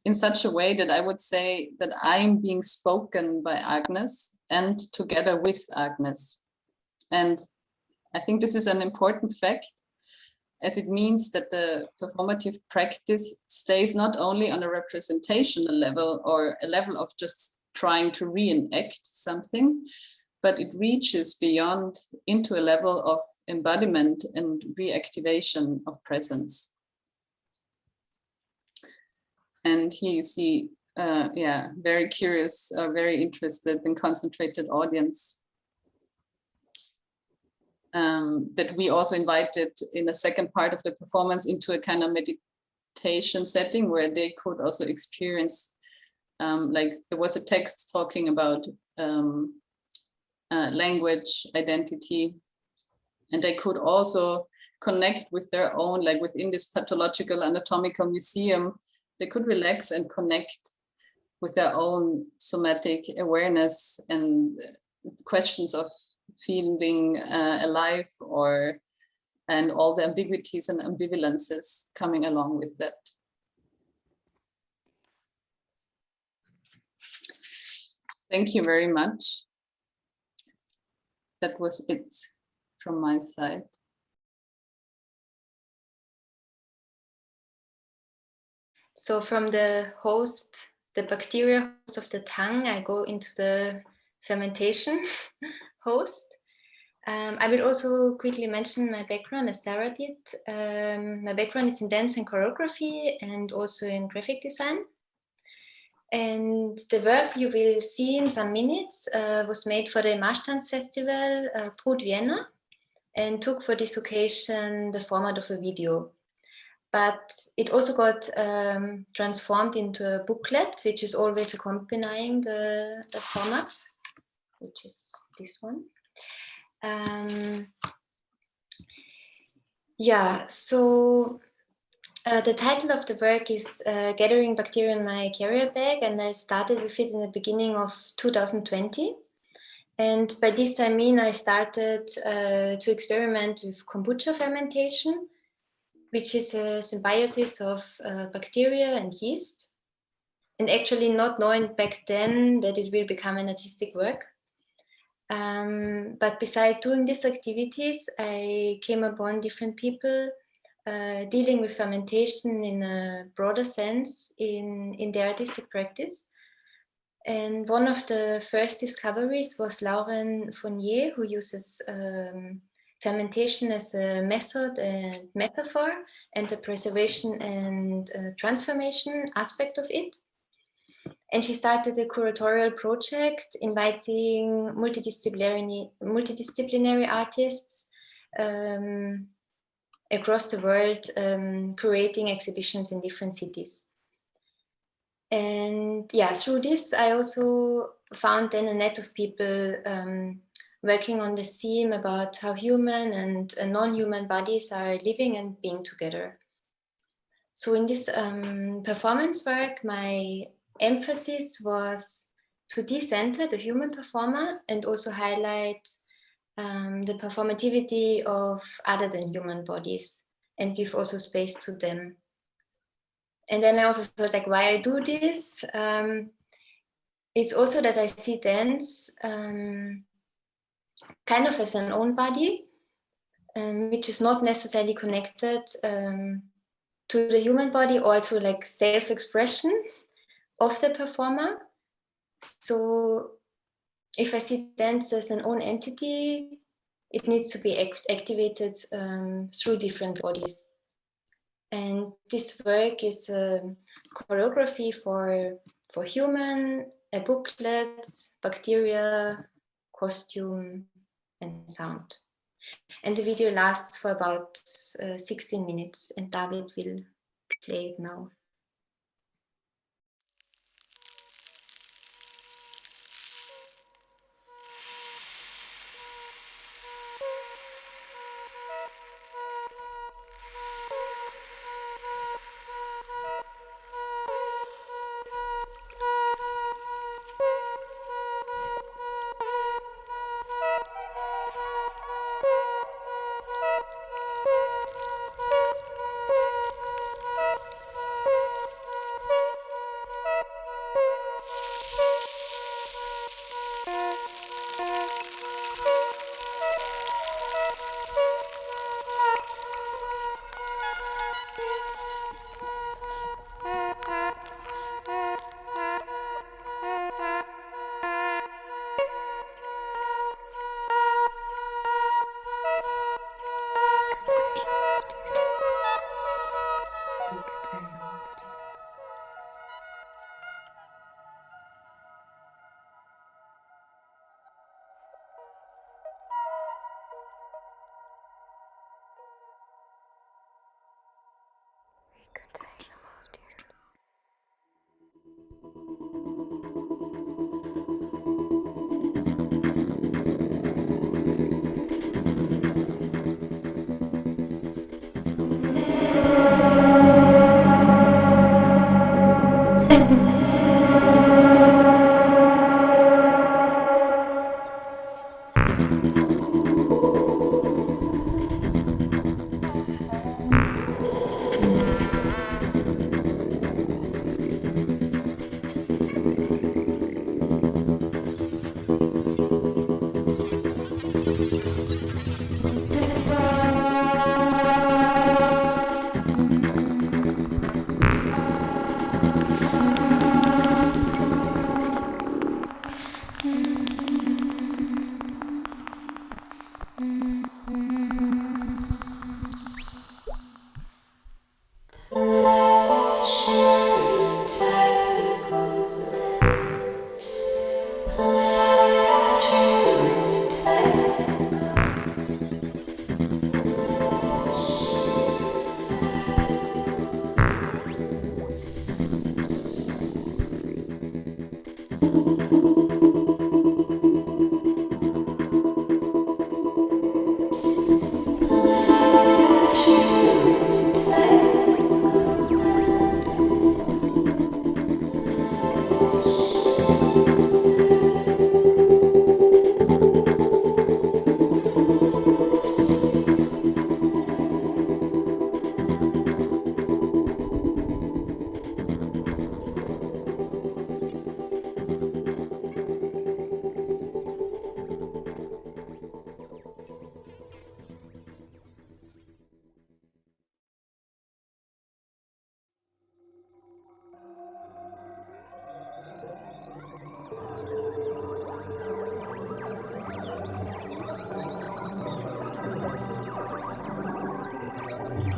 E: in such a way that I would say that I'm being spoken by Agnes and together with Agnes. And I think this is an important fact, as it means that the performative practice stays not only on a representational level or a level of just trying to reenact something, but it reaches beyond into a level of embodiment and reactivation of presence. And here you see, very curious, very interested and concentrated audience that we also invited in the second part of the performance into a kind of meditation setting where they could also experience, like there was a text talking about language, identity, and they could also connect with their own, like within this pathological anatomical museum, they could relax and connect with their own somatic awareness and questions of feeling alive, and all the ambiguities and ambivalences coming along with that. Thank you very much. That was it from my side.
F: So from the host, the bacteria host of the tongue, I go into the fermentation host. I will also quickly mention my background, as Sara did. My background is in dance and choreography and also in graphic design. And the work you will see in some minutes was made for the Marschtanz Festival, Vienna, and took for this occasion the format of a video. But it also got transformed into a booklet, which is always accompanying the format, which is this one. So the title of the work is Gathering Bacteria in My Carrier Bag, and I started with it in the beginning of 2020. And by this I mean I started to experiment with kombucha fermentation, which is a symbiosis of bacteria and yeast, and actually not knowing back then that it will become an artistic work. But besides doing these activities, I came upon different people dealing with fermentation in a broader sense in their artistic practice. And one of the first discoveries was Lauren Fournier, who uses fermentation as a method and metaphor, and the preservation and transformation aspect of it. And she started a curatorial project inviting multidisciplinary artists across the world, creating exhibitions in different cities. And yeah, through this, I also found then a net of people working on the theme about how human and non-human bodies are living and being together. So in this performance work, my emphasis was to decenter the human performer and also highlight the performativity of other than human bodies and give also space to them. And then I also thought, like, why I do this? It's also that I see dance kind of as an own body, which is not necessarily connected to the human body or to like self-expression of the performer. So if I see dance as an own entity, it needs to be activated through different bodies. And this work is a choreography for human, a booklet, bacteria, costume, and sound. And the video lasts for about 16 minutes, and David will play it now.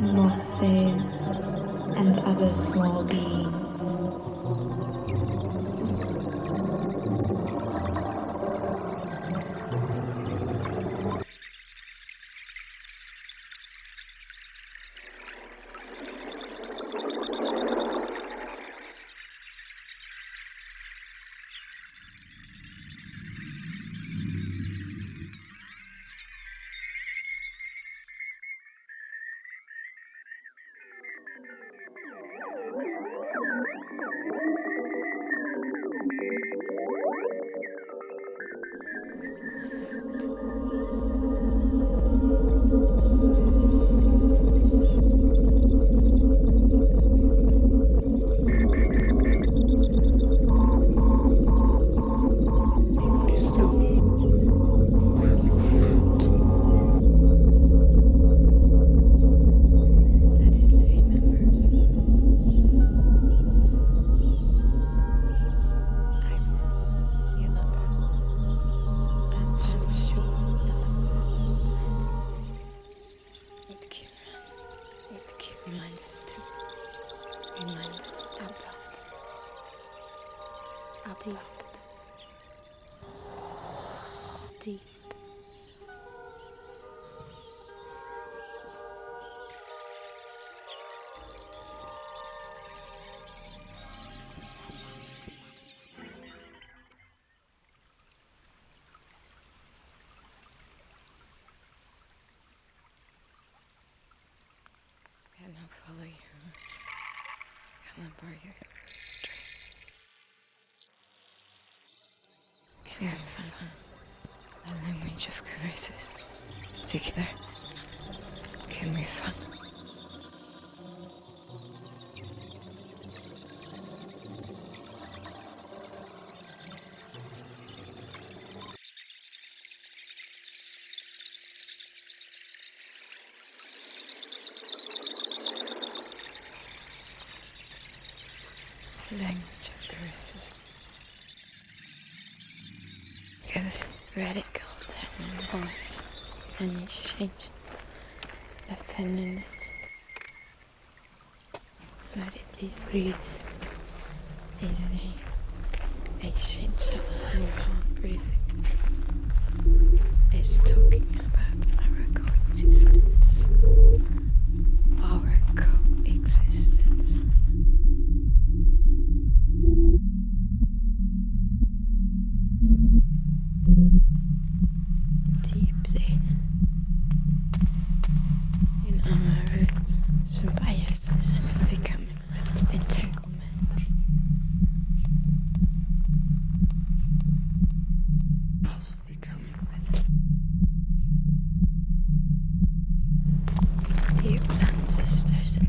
G: Mosses and other small beings.
H: deep, deep.
I: Can I follow you? Can I borrow your Can I find the language of caresses together? Can we find language of caresses? Together, radical and an exchange of tenderness. But at least we is a exchange of our heart breathing. It's talking about our coexistence. Our coexistence. Deeply in our roots, symbiosis and becoming entanglement. Also becoming with dear plant sisters.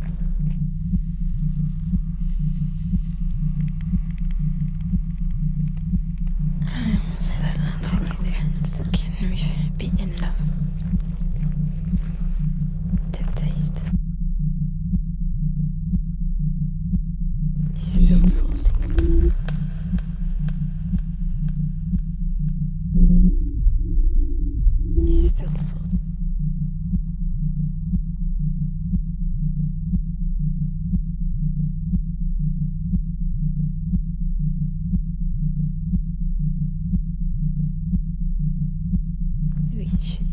I: I am silent together. Can we be in love? The taste is still salty. It's still salty. We should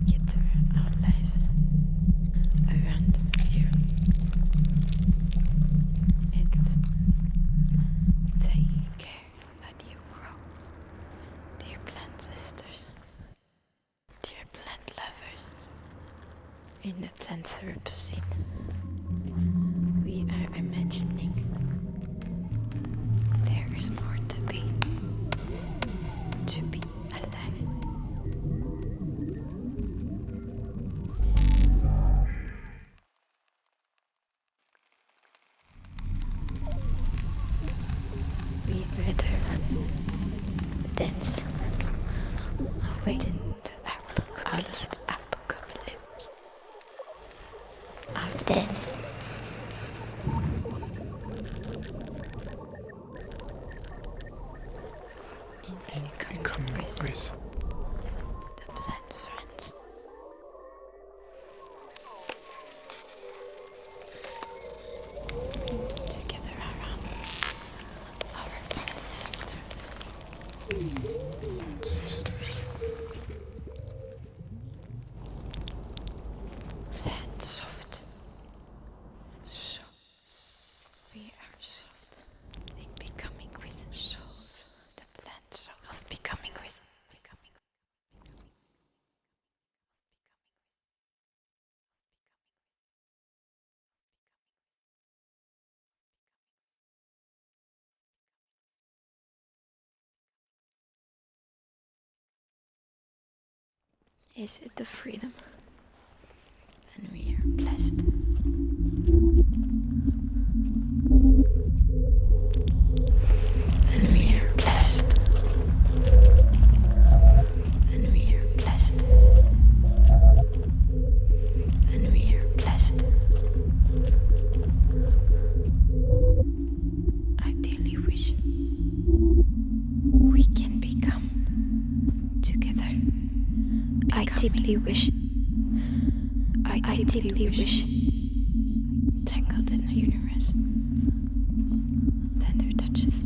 I: get our lives around here and take care that you grow, dear plant sisters, dear plant lovers. In the plant therapy scene, we are imagining there is more to be alive. We rather dance away to the apocalypse. Our dance. In common with the plant friends. Together around our plant sisters. Plant soft. So we are soft in becoming with souls. The plant soul of becoming with Is it the freedom? And we are blessed. And we are blessed. And we are blessed. And we are blessed. I dearly wish we can become together. I deeply wish. Tangled in the universe. Tender touches.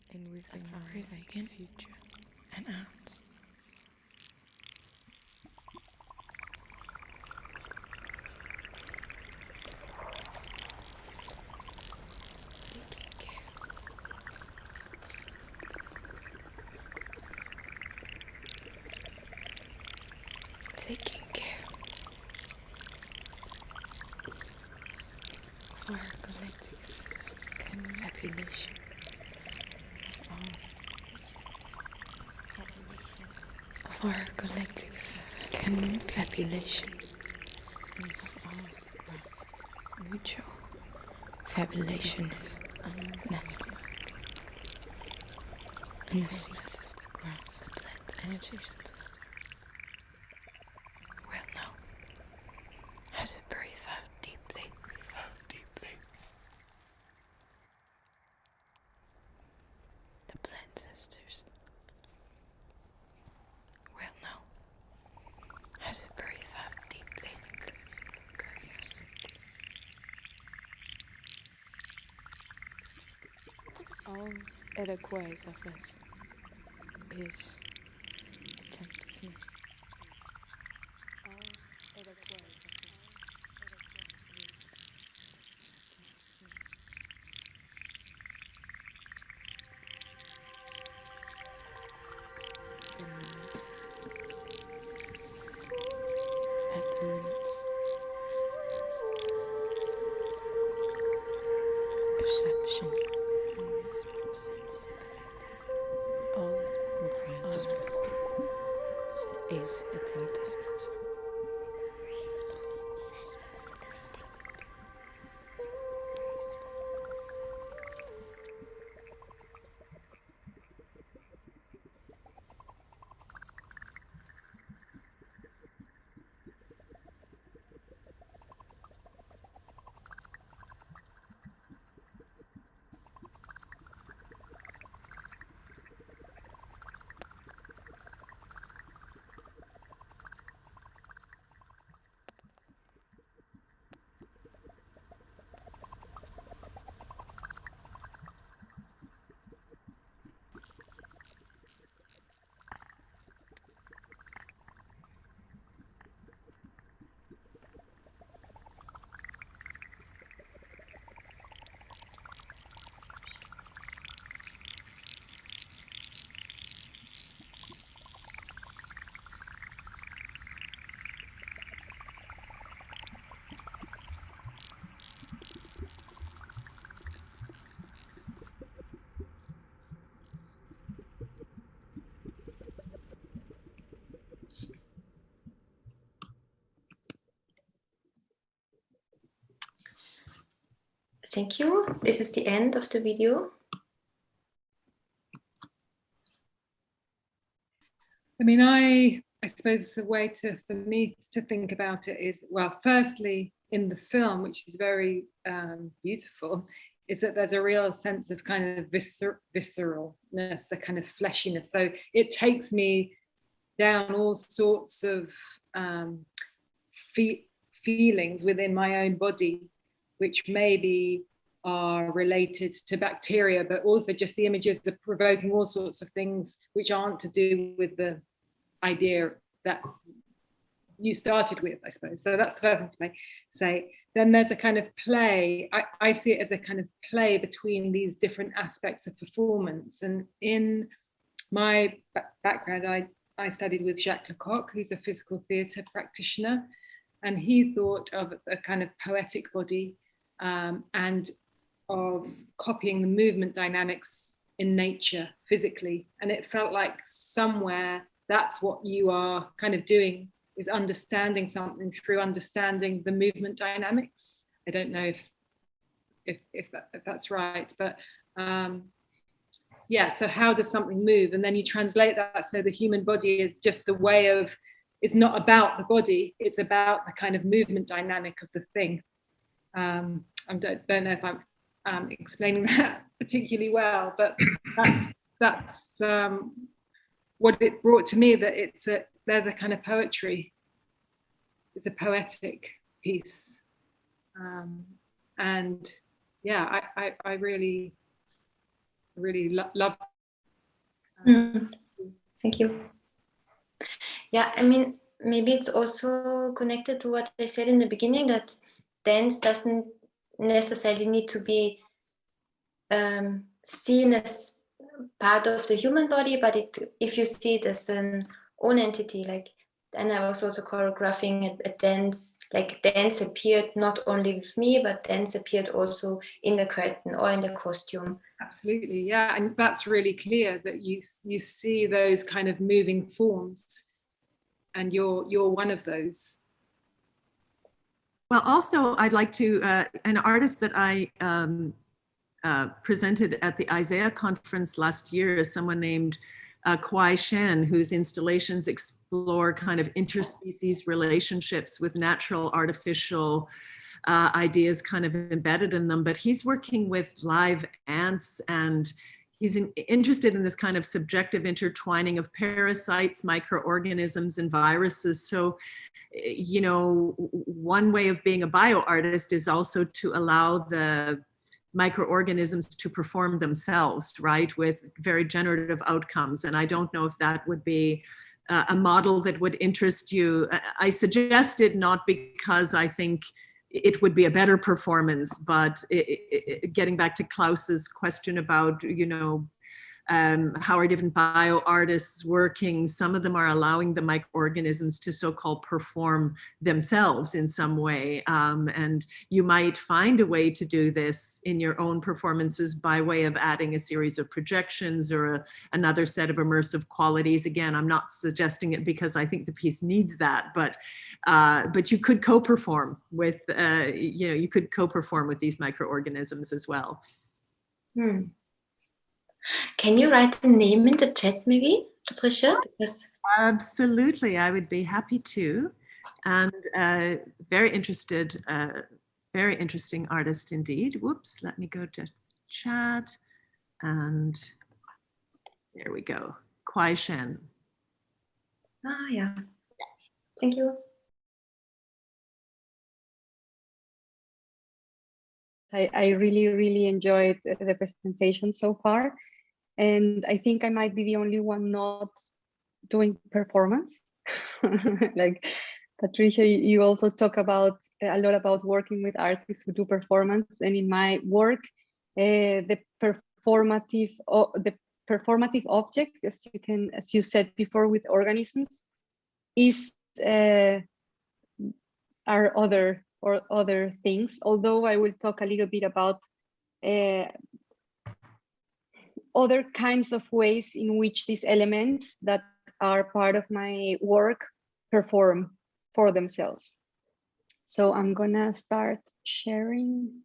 I: In within everything, future and out. Taking care of our collective confabulation. Of our collective confabulation and all of the grass, mutual fabulation nesting, and the seeds of the grass are blend energies of the star. Well, now, how to breathe out deeply. The blend sisters. Well, now, how to breathe out deeply. Curiosity. All it requires of us is attentiveness. All it requires of us is attentiveness. At the limits. Perception and responsibility. All it requires of us is attentiveness. Responsibility.
F: Thank you. This is the end of the video.
A: I mean, I suppose the way for me to think about it is, well, firstly, in the film, which is very beautiful, is that there's a real sense of kind of visceralness, the kind of fleshiness. So it takes me down all sorts of feelings within my own body, which maybe are related to bacteria, but also just the images are provoking all sorts of things which aren't to do with the idea that you started with, I suppose. So that's the first thing to say. Then there's a kind of play. I see it as a kind of play between these different aspects of performance. And in my background, I studied with Jacques Lecoq, who's a physical theatre practitioner, and he thought of a kind of poetic body and of copying the movement dynamics in nature physically. And it felt like somewhere that's what you are kind of doing, is understanding something through understanding the movement dynamics. I don't know if that's right, but yeah, so how does something move? And then you translate that so the human body is just the way of, it's not about the body, it's about the kind of movement dynamic of the thing. I don't know if I'm explaining that particularly well, but that's what it brought to me, that there's a kind of poetry. It's a poetic piece. And yeah, I really love.
F: Thank you. Yeah, I mean, maybe it's also connected to what I said in the beginning, that dance doesn't necessarily need to be seen as part of the human body, but if you see it as an own entity, like, and I was also choreographing a dance, like dance appeared not only with me, but dance appeared also in the curtain or in the costume.
A: Absolutely, yeah, and that's really clear that you see those kind of moving forms, and you're one of those.
B: Well, also, I'd like to, an artist that I presented at the Isaiah conference last year is someone named Kwai Shen, whose installations explore kind of interspecies relationships with natural, artificial ideas kind of embedded in them. But he's working with live ants, and he's interested in this kind of subjective intertwining of parasites, microorganisms, and viruses. So, you know, one way of being a bioartist is also to allow the microorganisms to perform themselves, right, with very generative outcomes. And I don't know if that would be a model that would interest you. I suggested not because I think it would be a better performance, but getting back to Klaus's question about, you know, how are different bioartists working? Some of them are allowing the microorganisms to so-called perform themselves in some way. And you might find a way to do this in your own performances by way of adding a series of projections or another set of immersive qualities. Again, I'm not suggesting it because I think the piece needs that, but you could co-perform with, you know, you could co-perform with these microorganisms as well.
F: Can you write the name in the chat, maybe, Patricia? Because
B: absolutely, I would be happy to. And very interested, very interesting artist indeed. Whoops, let me go to chat. And there we go. Kwai Shen.
F: Ah, yeah. Thank you.
J: I really enjoyed the presentation so far. And I think I might be the only one not doing performance. Like Patricia, you also talk about a lot about working with artists who do performance. And in my work, the performative object, as you said before, with organisms, is are other things. Although I will talk a little bit about other kinds of ways in which these elements that are part of my work perform for themselves. So I'm gonna start sharing.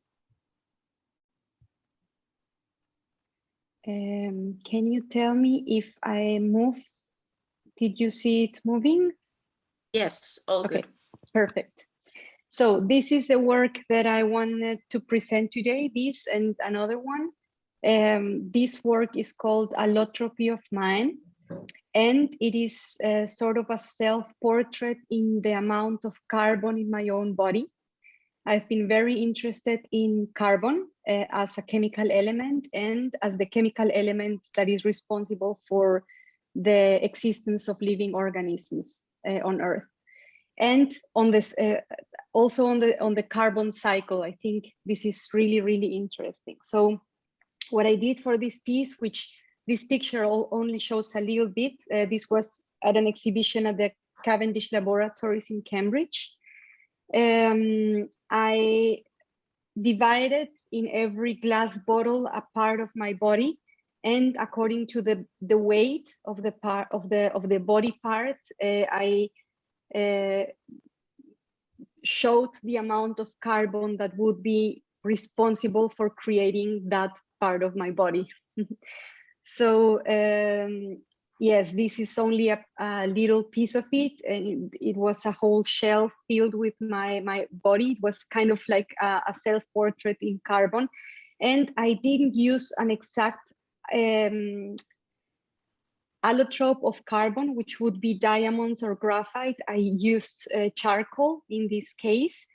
J: Can you tell me if I move? Did you see it moving?
D: Yes, all
J: okay,
D: good.
J: Perfect. So this is the work that I wanted to present today, this and another one. This work is called Allotropy of Mind, and it is sort of a self-portrait in the amount of carbon in my own body. I've been very interested in carbon as a chemical element and as the chemical element that is responsible for the existence of living organisms on Earth. And on this, also on the carbon cycle. I think this is really, really interesting. So what I did for this piece, which this picture only shows a little bit, this was at an exhibition at the Cavendish Laboratories in Cambridge. I divided in every glass bottle a part of my body, and according to the weight of the part of the body part, I showed the amount of carbon that would be responsible for creating that part of my body. So yes, this is only a little piece of it, and it was a whole shelf filled with my body. It was kind of like a self-portrait in carbon, and I didn't use an exact allotrope of carbon, which would be diamonds or graphite. I used charcoal in this case.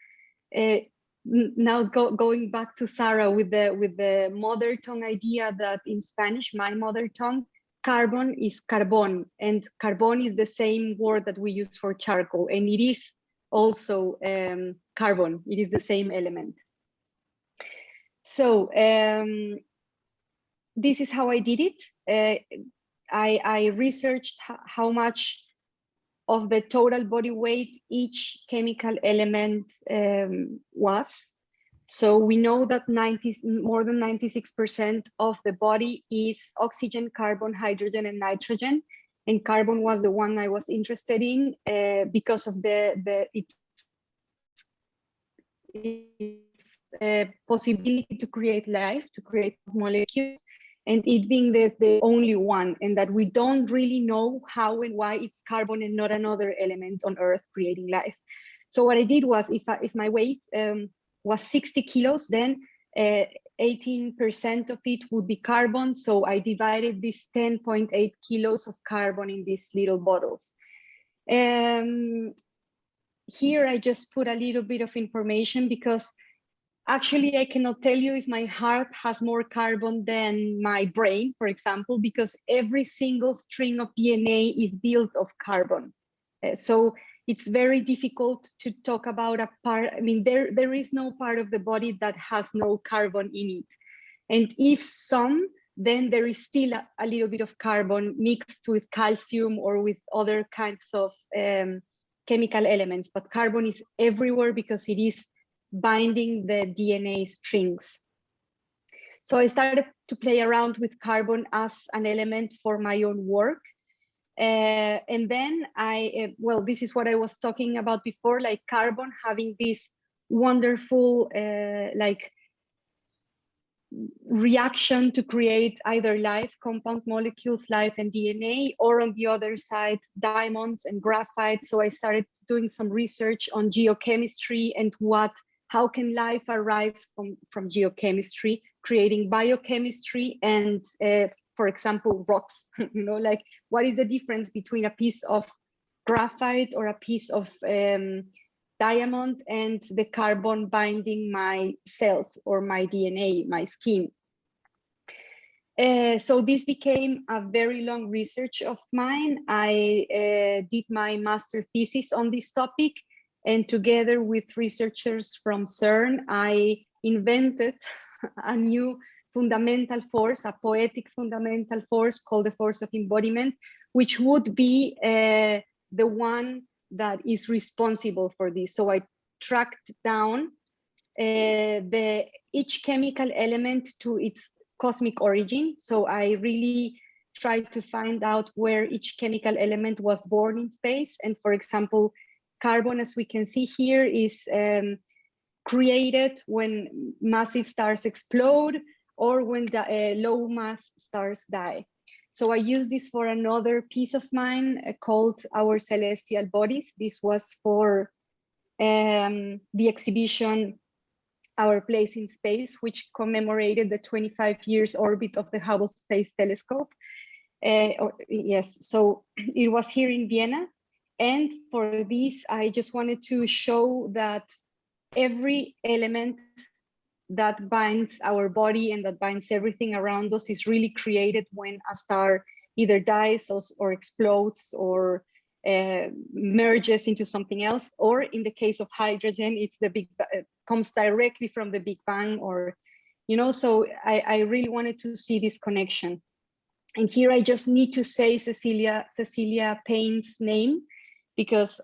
J: Now going back to Sara with the mother tongue idea that in Spanish, my mother tongue, carbon is carbon, and carbon is the same word that we use for charcoal, and it is also carbon. It is the same element. So this is how I did it. I researched how much of the total body weight each chemical element was. So we know that more than 96% of the body is oxygen, carbon, hydrogen, and nitrogen. And carbon was the one I was interested in because of its possibility to create life, to create molecules, and it being the only one, and that we don't really know how and why it's carbon and not another element on Earth creating life. So what I did was, if my weight was 60 kilos, then 18% of it would be carbon. So I divided this 10.8 kilos of carbon in these little bottles. Here I just put a little bit of information because actually I cannot tell you if my heart has more carbon than my brain, for example, because every single string of DNA is built of carbon. So it's very difficult to talk about a part. I mean, there is no part of the body that has no carbon in it. And if some, then there is still a little bit of carbon mixed with calcium or with other kinds of chemical elements. But carbon is everywhere because it is binding the DNA strings. So I started to play around with carbon as an element for my own work. And then well, this is what I was talking about before, like carbon having this wonderful like reaction to create either life, compound molecules, life and DNA, or on the other side, diamonds and graphite. So I started doing some research on geochemistry and how can life arise from geochemistry, creating biochemistry and, for example, rocks. You know, like what is the difference between a piece of graphite or a piece of diamond and the carbon binding my cells or my DNA, my skin. So this became a very long research of mine. I did my master thesis on this topic, and together with researchers from CERN, I invented a new fundamental force, a poetic fundamental force called the force of embodiment, which would be the one that is responsible for this. So I tracked down each chemical element to its cosmic origin. So I really tried to find out where each chemical element was born in space. And for example, carbon, as we can see here, is created when massive stars explode. or when the low mass stars die. So I used this for another piece of mine called Our Celestial Bodies. This was for the exhibition Our Place in Space, which commemorated the 25 years orbit of the Hubble Space Telescope. Yes, so it was here in Vienna. And for this, I just wanted to show that every element that binds our body and that binds everything around us is really created when a star either dies or explodes or merges into something else, or in the case of hydrogen, it's the comes directly from the Big Bang, or, you know, so I really wanted to see this connection. And here I just need to say Cecilia Payne's name, because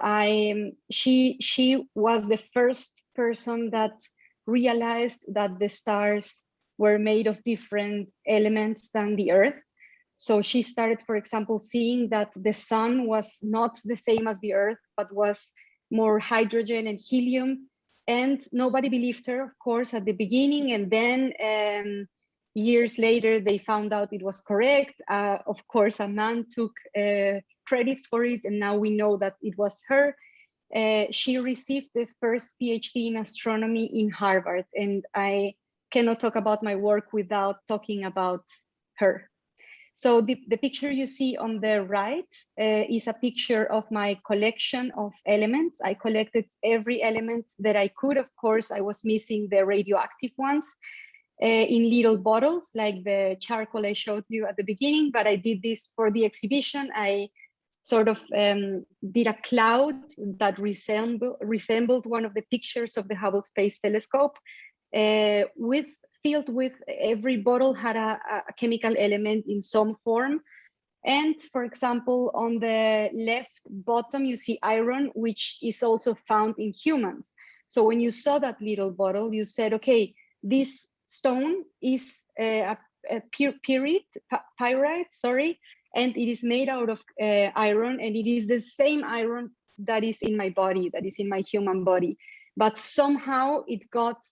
J: she was the first person that realized that the stars were made of different elements than the Earth. So she started, for example, seeing that the sun was not the same as the Earth, but was more hydrogen and helium. And nobody believed her, of course, at the beginning. And then years later, they found out it was correct. Of course, a man took credits for it, and now we know that it was her. She received the first PhD in astronomy in Harvard, and I cannot talk about my work without talking about her. So the picture you see on the right is a picture of my collection of elements. I collected every element that I could. Of course, I was missing the radioactive ones in little bottles, like the charcoal I showed you at the beginning, but I did this for the exhibition. I sort of did a cloud that resembled one of the pictures of the Hubble Space Telescope, filled with, every bottle had a chemical element in some form. And for example, on the left bottom, you see iron, which is also found in humans. So when you saw that little bottle, you said, okay, this stone is a pyrite, sorry, and it is made out of iron, and it is the same iron that is in my body, that is in my human body. But somehow it got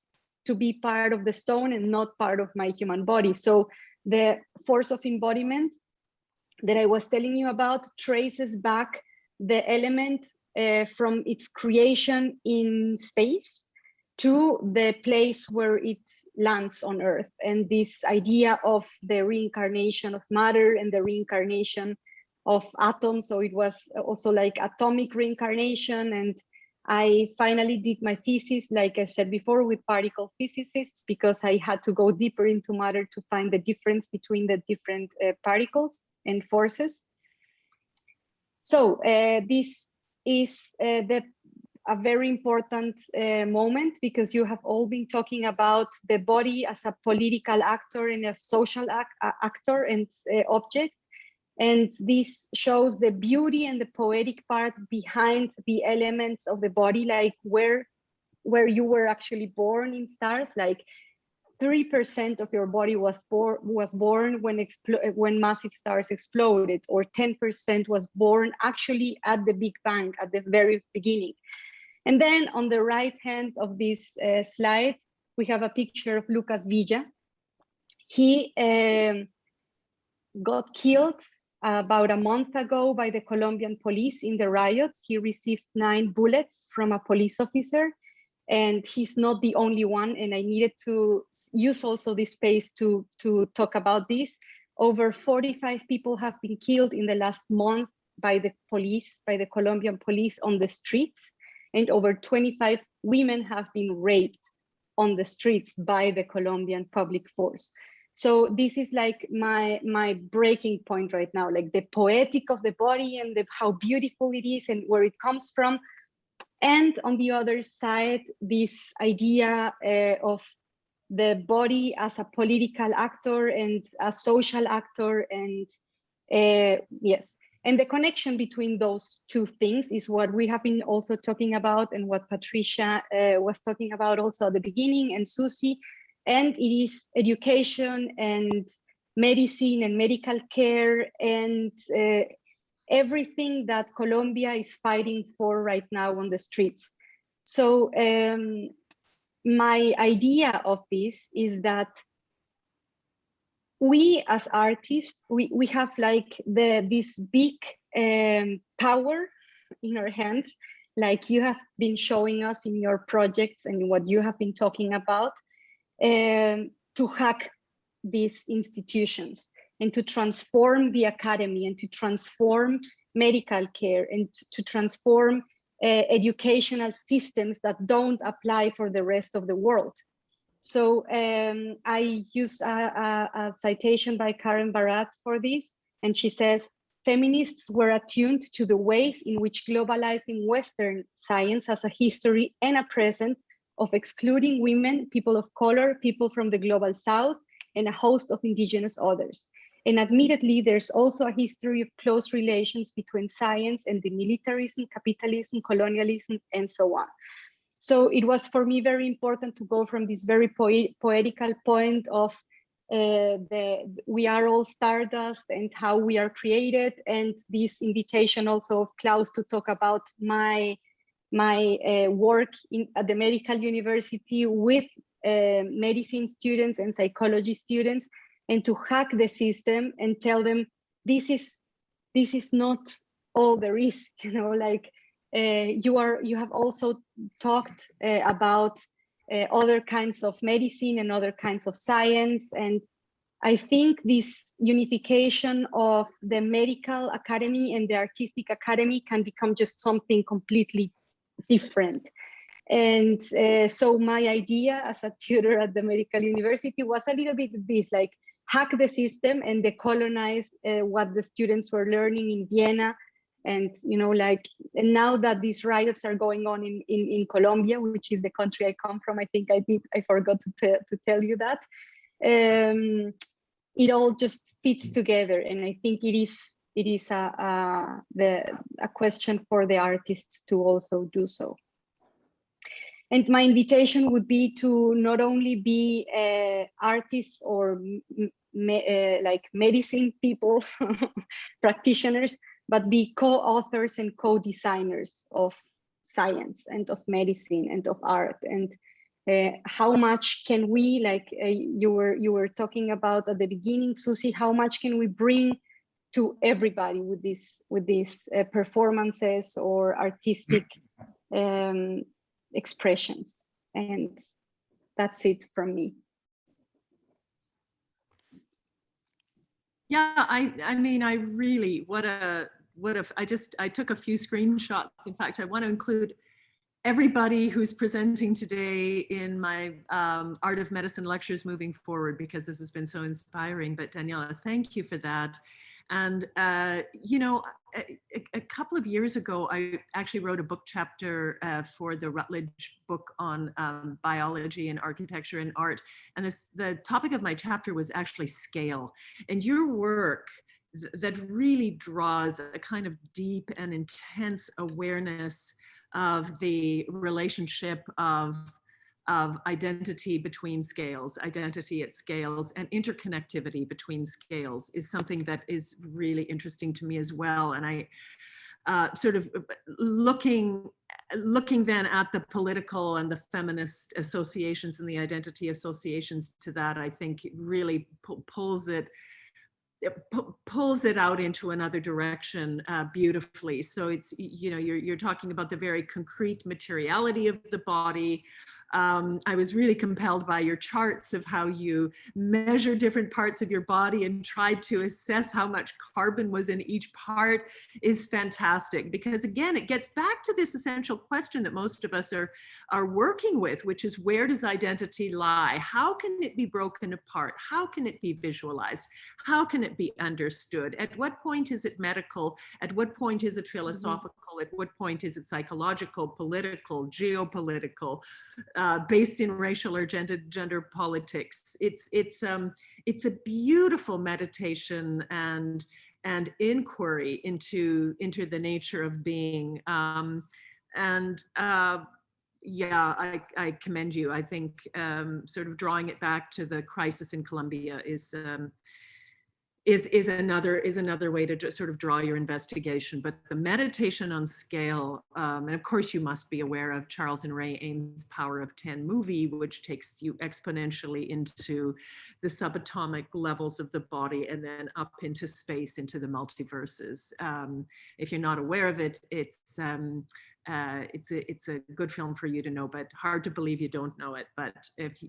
J: to be part of the stone and not part of my human body. So the force of embodiment that I was telling you about traces back the element from its creation in space to the place where it lands on Earth. And this idea of the reincarnation of matter and the reincarnation of atoms. So it was also like atomic reincarnation. And I finally did my thesis, like I said before, with particle physicists, because I had to go deeper into matter to find the difference between the different particles and forces. So this is a very important moment, because you have all been talking about the body as a political actor and a social actor and object. And this shows the beauty and the poetic part behind the elements of the body, like where you were actually born in stars. Like 3% of your body was born when massive stars exploded, or 10% was born actually at the Big Bang, at the very beginning. And then on the right hand of this slide, we have a picture of Lucas Villa. He got killed about a month ago by the Colombian police in the riots. He received 9 bullets from a police officer, and he's not the only one. And I needed to use also this space to talk about this. Over 45 people have been killed in the last month by the police, by the Colombian police on the streets. And over 25 women have been raped on the streets by the Colombian public force. So this is like my breaking point right now, like the poetic of the body and how beautiful it is and where it comes from. And on the other side, this idea of the body as a political actor and a social actor, and yes. And the connection between those two things is what we have been also talking about, and what Patricia was talking about also at the beginning, and Suzy. And it is education and medicine and medical care and everything that Colombia is fighting for right now on the streets. So my idea of this is that we as artists, we have like this big power in our hands, like you have been showing us in your projects and what you have been talking about, to hack these institutions and to transform the academy and to transform medical care and to transform educational systems that don't apply for the rest of the world. So I use a citation by Karen Baratz for this, and she says, feminists were attuned to the ways in which globalizing Western science has a history and a present of excluding women, people of color, people from the global South, and a host of indigenous others. And admittedly, there's also a history of close relations between science and the militarism, capitalism, colonialism, and so on. So it was for me very important to go from this very poetical point of we are all stardust and how we are created, and this invitation also of Klaus to talk about my work at the Medical University with medicine students and psychology students, and to hack the system and tell them this is not all there is, you know, like you have also talked about other kinds of medicine and other kinds of science, and I think this unification of the medical academy and the artistic academy can become just something completely different. And so my idea as a tutor at the Medical University was a little bit this, like hack the system and decolonize what the students were learning in Vienna. And, you know, like, and now that these riots are going on in Colombia, which is the country I come from, I think I forgot to tell you that. It all just fits together. And I think it is a question for the artists to also do so. And my invitation would be to not only be artists or like medicine people, practitioners, but be co-authors and co-designers of science and of medicine and of art. And how much can we, like you were talking about at the beginning, Suzy, how much can we bring to everybody with these performances or artistic expressions? And that's it from me.
B: Yeah, I mean, I really, I took a few screenshots. In fact, I want to include everybody who's presenting today in my Art of Medicine lectures moving forward, because this has been so inspiring. But Daniela, thank you for that. And, you know, a couple of years ago, I actually wrote a book chapter for the Routledge book on biology and architecture and art. And the topic of my chapter was actually scale. And your work that really draws a kind of deep and intense awareness of the relationship of identity between scales, identity at scales, and interconnectivity between scales is something that is really interesting to me as well. And I sort of looking then at the political and the feminist associations and the identity associations to that, I think it really pulls it out into another direction beautifully. So it's, you know, you're talking about the very concrete materiality of the body. I was really compelled by your charts of how you measure different parts of your body and tried to assess how much carbon was in each part is fantastic, because again, it gets back to this essential question that most of us are working with, which is, where does identity lie? How can it be broken apart? How can it be visualized? How can it be understood? At what point is it medical? At what point is it philosophical? At what point is it psychological, political, geopolitical? Based in racial or gender politics. It's a beautiful meditation and inquiry into the nature of being. Yeah, I commend you. I think sort of drawing it back to the crisis in Colombia is is another way to just sort of draw your investigation. But the meditation on scale, and of course you must be aware of Charles and Ray Ames' Power of 10 movie, which takes you exponentially into the subatomic levels of the body and then up into space, into the multiverses. If you're not aware of it, it's a good film for you to know, but hard to believe you don't know it. But if you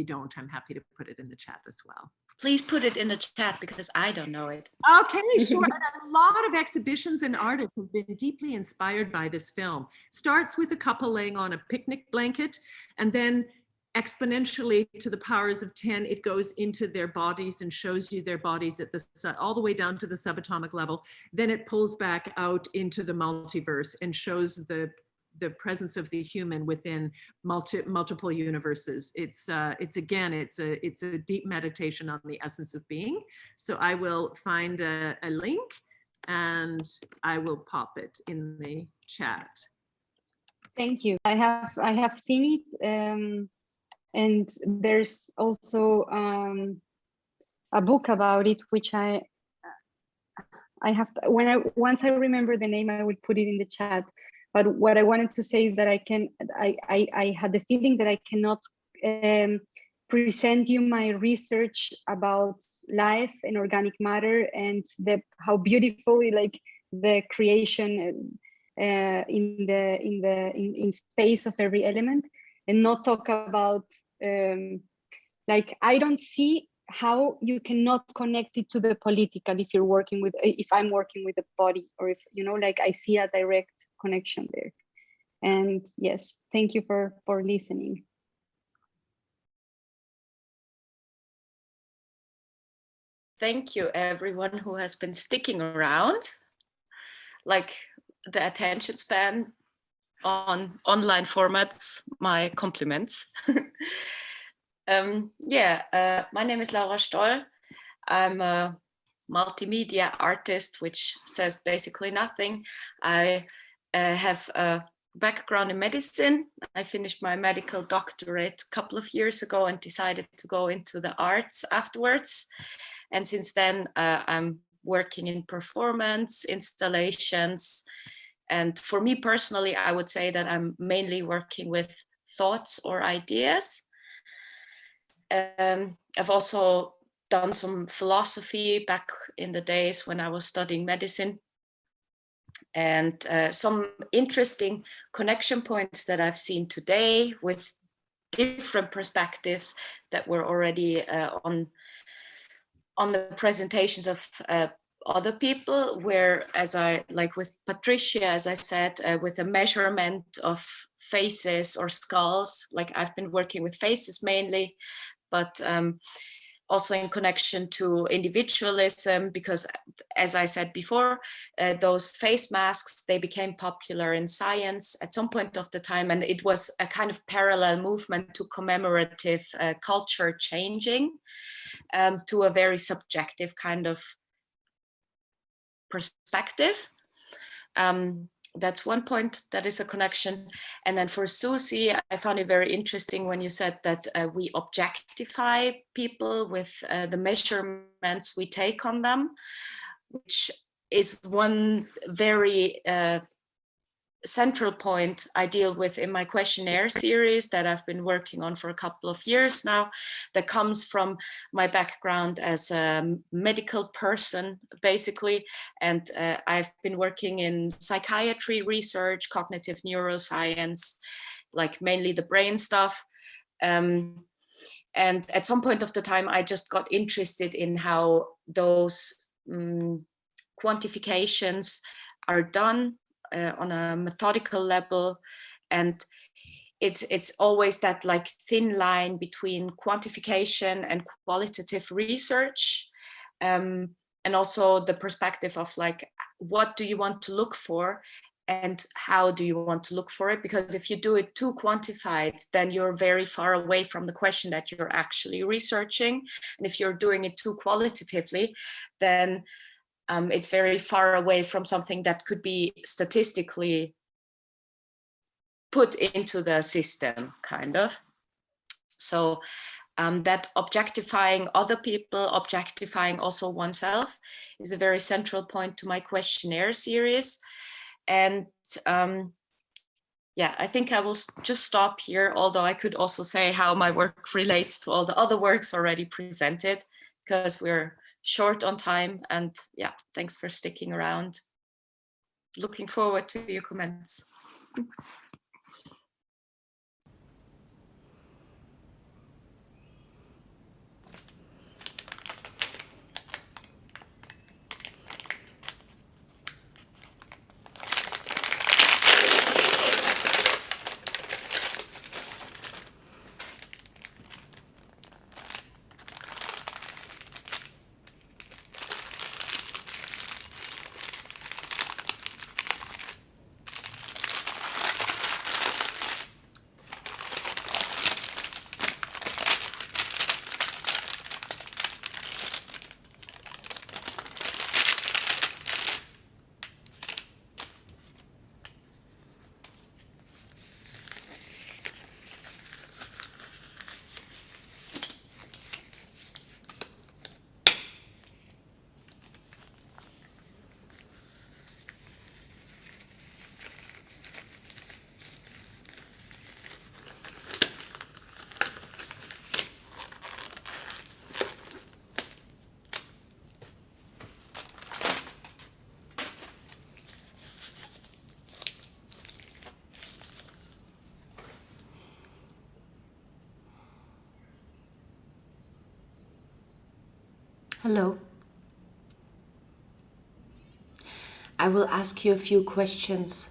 B: don't, I'm happy to put it in the chat as well.
D: Please put it in the chat because I don't know it.
B: Okay, sure. And a lot of exhibitions and artists have been deeply inspired by this film. Starts with a couple laying on a picnic blanket, and then exponentially to the powers of 10, it goes into their bodies and shows you their bodies at the all the way down to the subatomic level. Then it pulls back out into the multiverse and shows the presence of the human within multiple universes. It's a deep meditation on the essence of being. So I will find a link and I will pop it in the chat.
J: Thank you. I have seen it, and there's also a book about it, which I have to, once I remember the name, I will put it in the chat. But what I wanted to say is that I had the feeling that I cannot present you my research about life and organic matter and how beautifully like the creation in space of every element, and not talk about like I don't see how you cannot connect it to the political if I'm working with the body, or if like I see a direct connection there. And yes, thank you for listening.
D: Thank you everyone who has been sticking around. Like the attention span on online formats, my compliments. My name is Laura Stoll. I'm a multimedia artist, which says basically nothing. I have a background in medicine. I finished my medical doctorate a couple of years ago and decided to go into the arts afterwards. And since then, I'm working in performance, installations. And for me personally, I would say that I'm mainly working with thoughts or ideas. I've also done some philosophy back in the days when I was studying medicine. And some interesting connection points that I've seen today with different perspectives that were already on the presentations of other people, where as I like with Patricia, as I said, with a measurement of faces or skulls, like I've been working with faces mainly, but also in connection to individualism, because as I said before, those face masks, they became popular in science at some point of the time, and it was a kind of parallel movement to commemorative culture changing to a very subjective kind of perspective. That's one point that is a connection. And then for Suzy, I found it very interesting when you said that we objectify people with the measurements we take on them, which is one very central point I deal with in my questionnaire series that I've been working on for a couple of years now, that comes from my background as a medical person, basically. And I've been working in psychiatry research, cognitive neuroscience, like mainly the brain stuff. And at some point of the time, I just got interested in how those quantifications are done on a methodical level, and it's always that like thin line between quantification and qualitative research, and also the perspective of like, what do you want to look for and how do you want to look for it? Because if you do it too quantified, then you're very far away from the question that you're actually researching, and if you're doing it too qualitatively, then it's very far away from something that could be statistically put into the system, kind of. So that objectifying other people, objectifying also oneself, is a very central point to my questionnaire series. And yeah, I think I will just stop here, although I could also say how my work relates to all the other works already presented, because we're short on time. And yeah, thanks for sticking around. Looking forward to your comments.
I: Hello. I will ask you a few questions.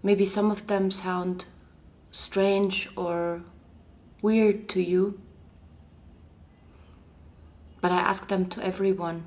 I: Maybe some of them sound strange or weird to you, but I ask them to everyone.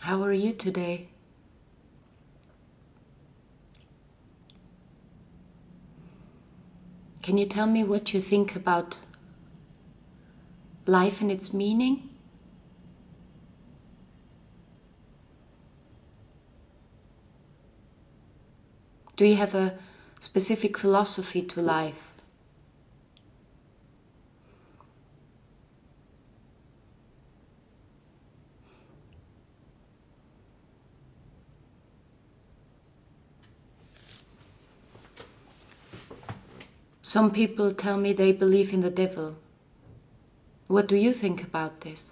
K: How are you today? Can you tell me what you think about life and its meaning? Do you have a specific philosophy to life? Some people tell me they believe in the devil. What do you think about this?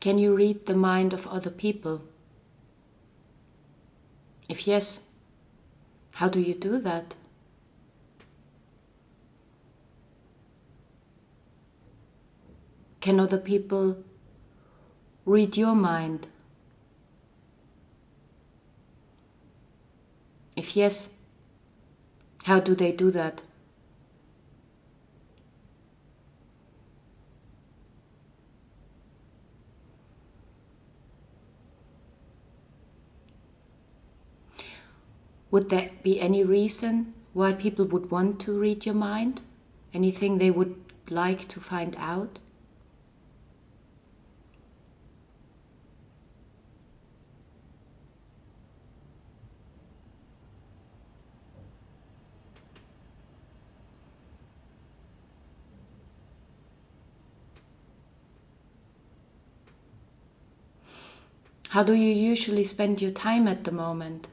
K: Can you read the mind of other people? If yes, how do you do that? Can other people read your mind? If yes, how do they do that? Would there be any reason why people would want to read your mind? Anything they would like to find out? How do you usually spend your time at the moment?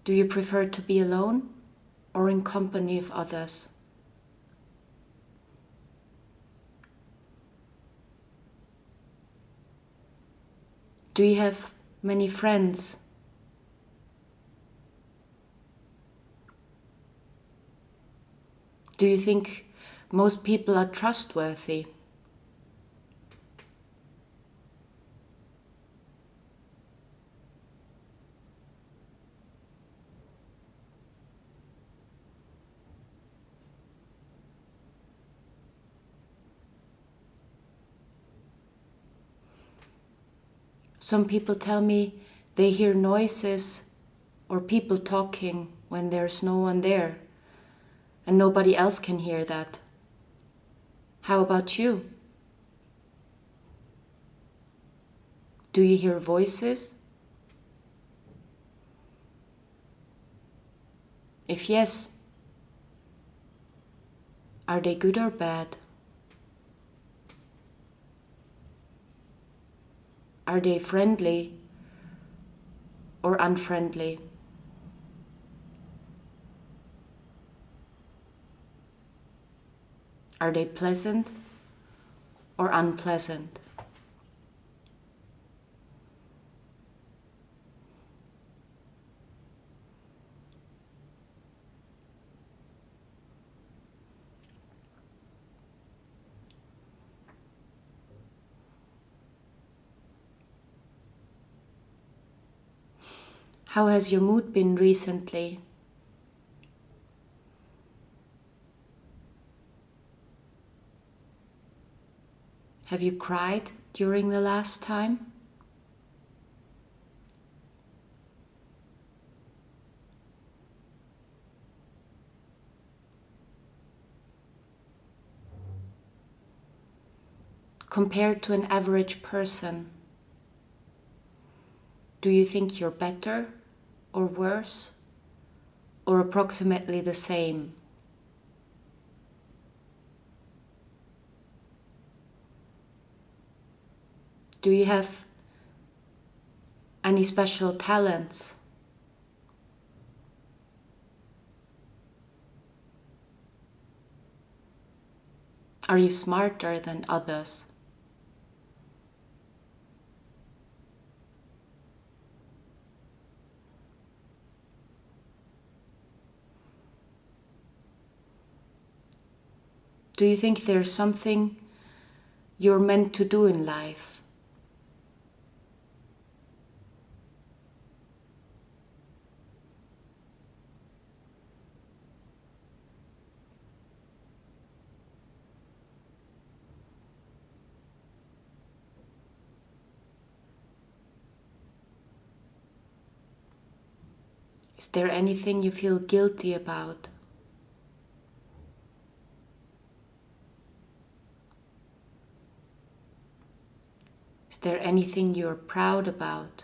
K: Do you prefer to be alone or in company of others? Do you have many friends? Do you think most people are trustworthy? Some people tell me they hear noises or people talking when there's no one there, and nobody else can hear that. How about you? Do you hear voices? If yes, are they good or bad? Are they friendly or unfriendly? Are they pleasant or unpleasant? How has your mood been recently? Have you cried during the last time? Compared to an average person, do you think you're better or worse or approximately the same? Do you have any special talents? Are you smarter than others? Do you think there's something you're meant to do in life? Is there anything you feel guilty about? Is there anything you're proud about?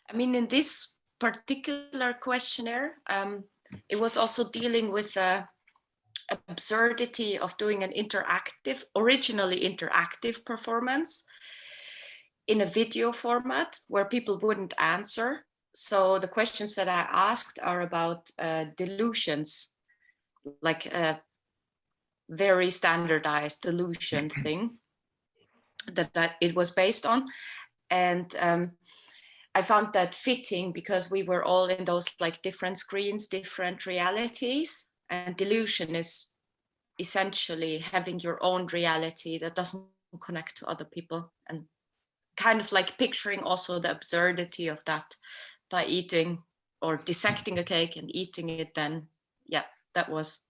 K: I mean, in this particular questionnaire, it was also dealing with the absurdity of doing an originally interactive performance in a video format where people wouldn't answer. So the questions that I asked are about delusions, like a very standardized delusion thing that it was based on. And I found that fitting because we were all in those like different screens, different realities, and delusion is essentially having your own reality that doesn't connect to other people. And
D: kind of like picturing also the absurdity of that by eating or dissecting a cake and eating it, then yeah, that was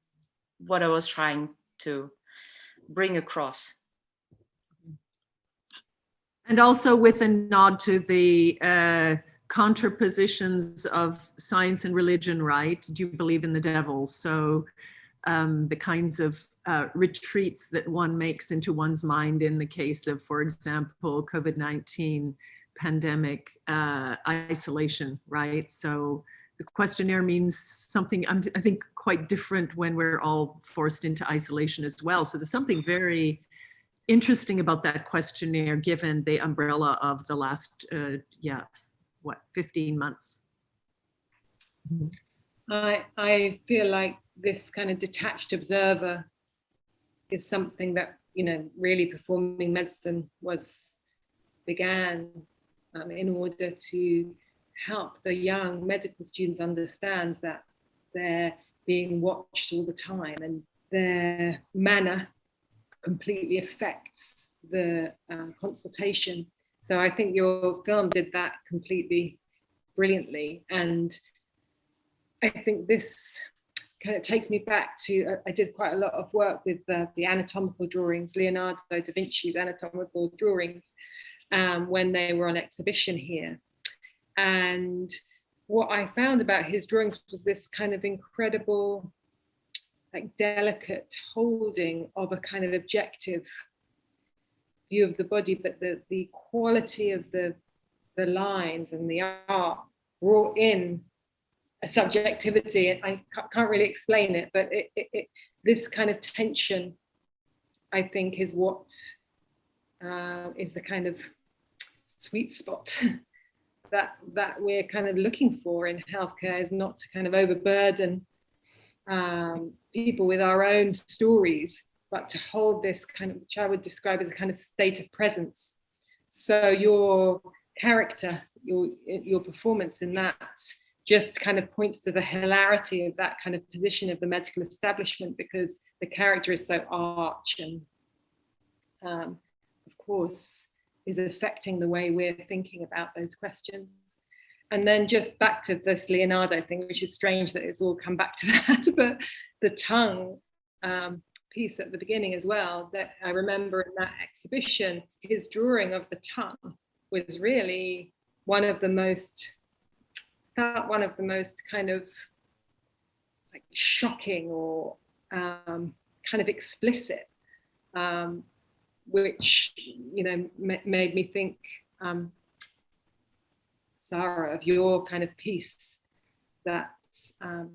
D: what I was trying to bring across.
B: And also with a nod to the contrapositions of science and religion, right? Do you believe in the devil? So the kinds of retreats that one makes into one's mind in the case of, for example, COVID-19 pandemic isolation, right? So the questionnaire means something, I think, quite different when we're all forced into isolation as well. So there's something very interesting about that questionnaire, given the umbrella of the last, 15 months.
A: I feel like this kind of detached observer is something that, you know, really performing medicine began in order to help the young medical students understand that they're being watched all the time and their manner completely affects the consultation. So I think your film did that completely brilliantly. And I think this kind of takes me back to, I did quite a lot of work with the anatomical drawings, Leonardo da Vinci's anatomical drawings, when they were on exhibition here. And what I found about his drawings was this kind of incredible, like delicate holding of a kind of objective view of the body, but the quality of the lines and the art brought in a subjectivity, and I can't really explain it, but this kind of tension, I think, is what is the kind of sweet spot that we're kind of looking for in healthcare, is not to kind of overburden people with our own stories, but to hold this kind of, which I would describe as a kind of state of presence. So your character, your performance in that just kind of points to the hilarity of that kind of position of the medical establishment, because the character is so arch and of course is affecting the way we're thinking about those questions. And then just back to this Leonardo thing, which is strange that it's all come back to that, but the tongue piece at the beginning as well, that I remember in that exhibition, his drawing of the tongue was really one of the most kind of like shocking or kind of explicit, which, you know, made me think, Sara, of your kind of piece. That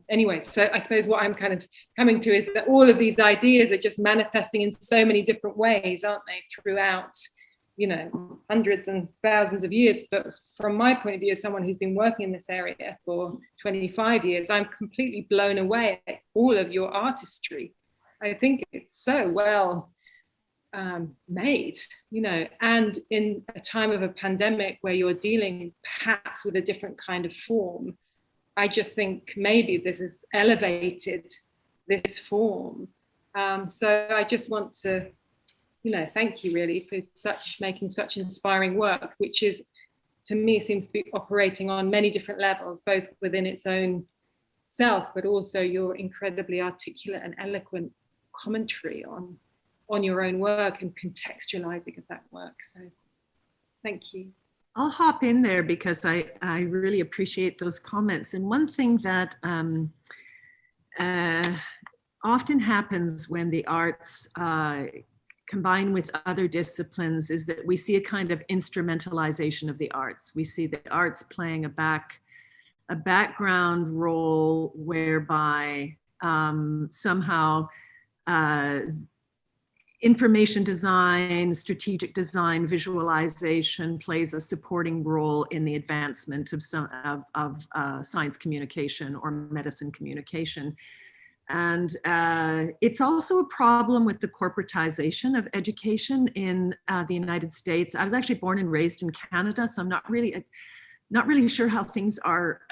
A: anyway, so I suppose what I'm kind of coming to is that all of these ideas are just manifesting in so many different ways, aren't they, throughout, you know, hundreds and thousands of years. But from my point of view, as someone who's been working in this area for 25 years, I'm completely blown away at all of your artistry. I think it's so well made, you know, and in a time of a pandemic where you're dealing perhaps with a different kind of form, I just think maybe this has elevated this form. So I just want to, you know, thank you really for making such inspiring work, which is, to me, seems to be operating on many different levels, both within its own self, but also your incredibly articulate and eloquent commentary on your own work and contextualizing of that work. So thank you.
B: I'll hop in there because I really appreciate those comments. And one thing that often happens when the arts combine with other disciplines is that we see a kind of instrumentalization of the arts. We see the arts playing a background role whereby somehow information design, strategic design, visualization plays a supporting role in the advancement of science communication or medicine communication. And it's also a problem with the corporatization of education in the United States. I was actually born and raised in Canada, so I'm not really sure how things are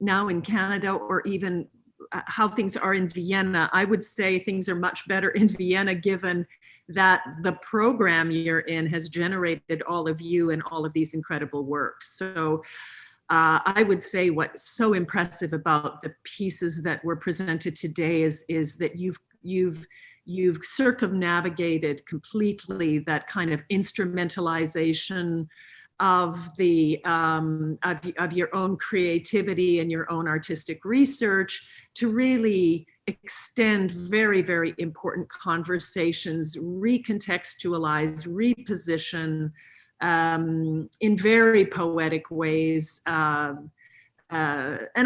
B: now in Canada, or even how things are in Vienna, I would say things are much better in Vienna, given that the program you're in has generated all of you and all of these incredible works. So I would say what's so impressive about the pieces that were presented today is that you've circumnavigated completely that kind of instrumentalization of the of your own creativity and your own artistic research to really extend very, very important conversations, recontextualize, reposition in very poetic ways, and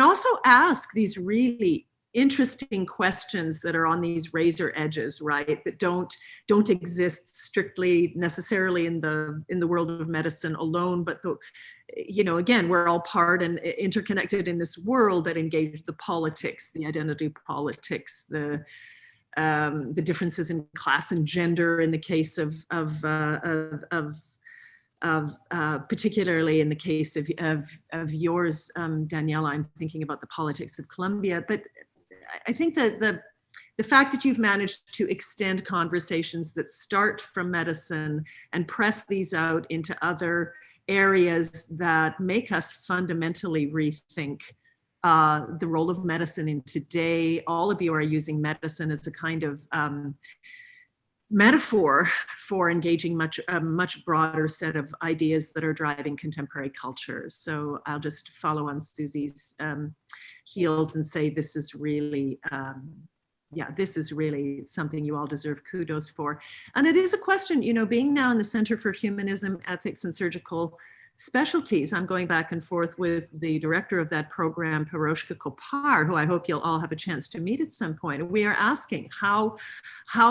B: also ask these really interesting questions that are on these razor edges, right? That don't exist strictly necessarily in the world of medicine alone, but again, we're all part and interconnected in this world that engage the politics, the identity politics, the differences in class and gender in the case of particularly in the case of yours, Daniela. I'm thinking about the politics of Colombia, but I think that the fact that you've managed to extend conversations that start from medicine and press these out into other areas that make us fundamentally rethink the role of medicine in today. All of you are using medicine as a kind of metaphor for engaging a much broader set of ideas that are driving contemporary culture. So I'll just follow on Suzy's heels and say this is really, this is really something you all deserve kudos for. And it is a question, being now in the Center for Humanism, Ethics, and Surgical Specialties, I'm going back and forth with the director of that program, Patricia, who I hope you'll all have a chance to meet at some point. We are asking how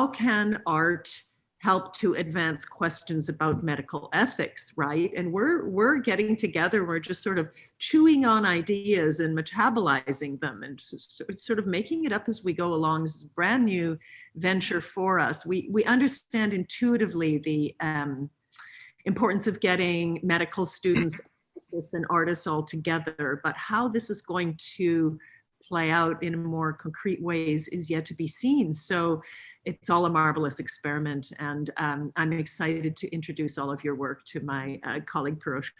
B: can art help to advance questions about medical ethics, right? And we're getting together, we're just sort of chewing on ideas and metabolizing them and sort of making it up as we go along. This is a brand new venture for us. We understand intuitively the importance of getting medical students and artists all together, but how this is going to play out in more concrete ways is yet to be seen. So it's all a marvelous experiment, and I'm excited to introduce all of your work to my colleague Patricia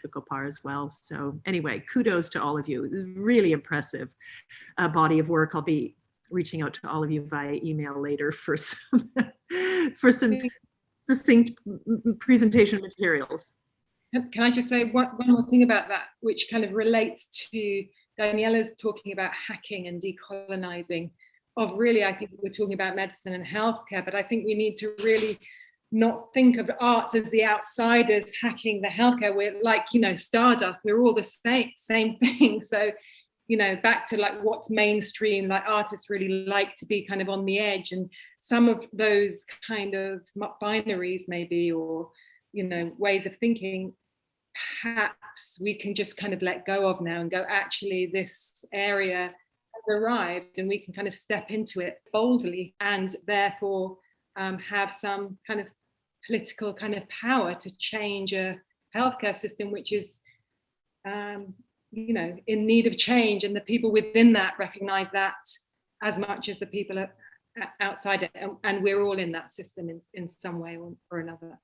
B: as well. So anyway, kudos to all of you. Really impressive body of work. I'll be reaching out to all of you via email later for some succinct presentation materials.
A: Can I just say one more thing about that, which kind of relates to Daniela's talking about hacking and decolonizing of really, I think we're talking about medicine and healthcare, but I think we need to really not think of arts as the outsiders hacking the healthcare. We're like, stardust, we're all the same thing. So, back to like what's mainstream, like artists really like to be kind of on the edge, and some of those kind of binaries maybe, or, ways of thinking, perhaps we can just kind of let go of now and go, actually, this area has arrived and we can kind of step into it boldly and therefore have some kind of political kind of power to change a healthcare system which is, in need of change, and the people within that recognize that as much as the people outside it, and we're all in that system in some way or another.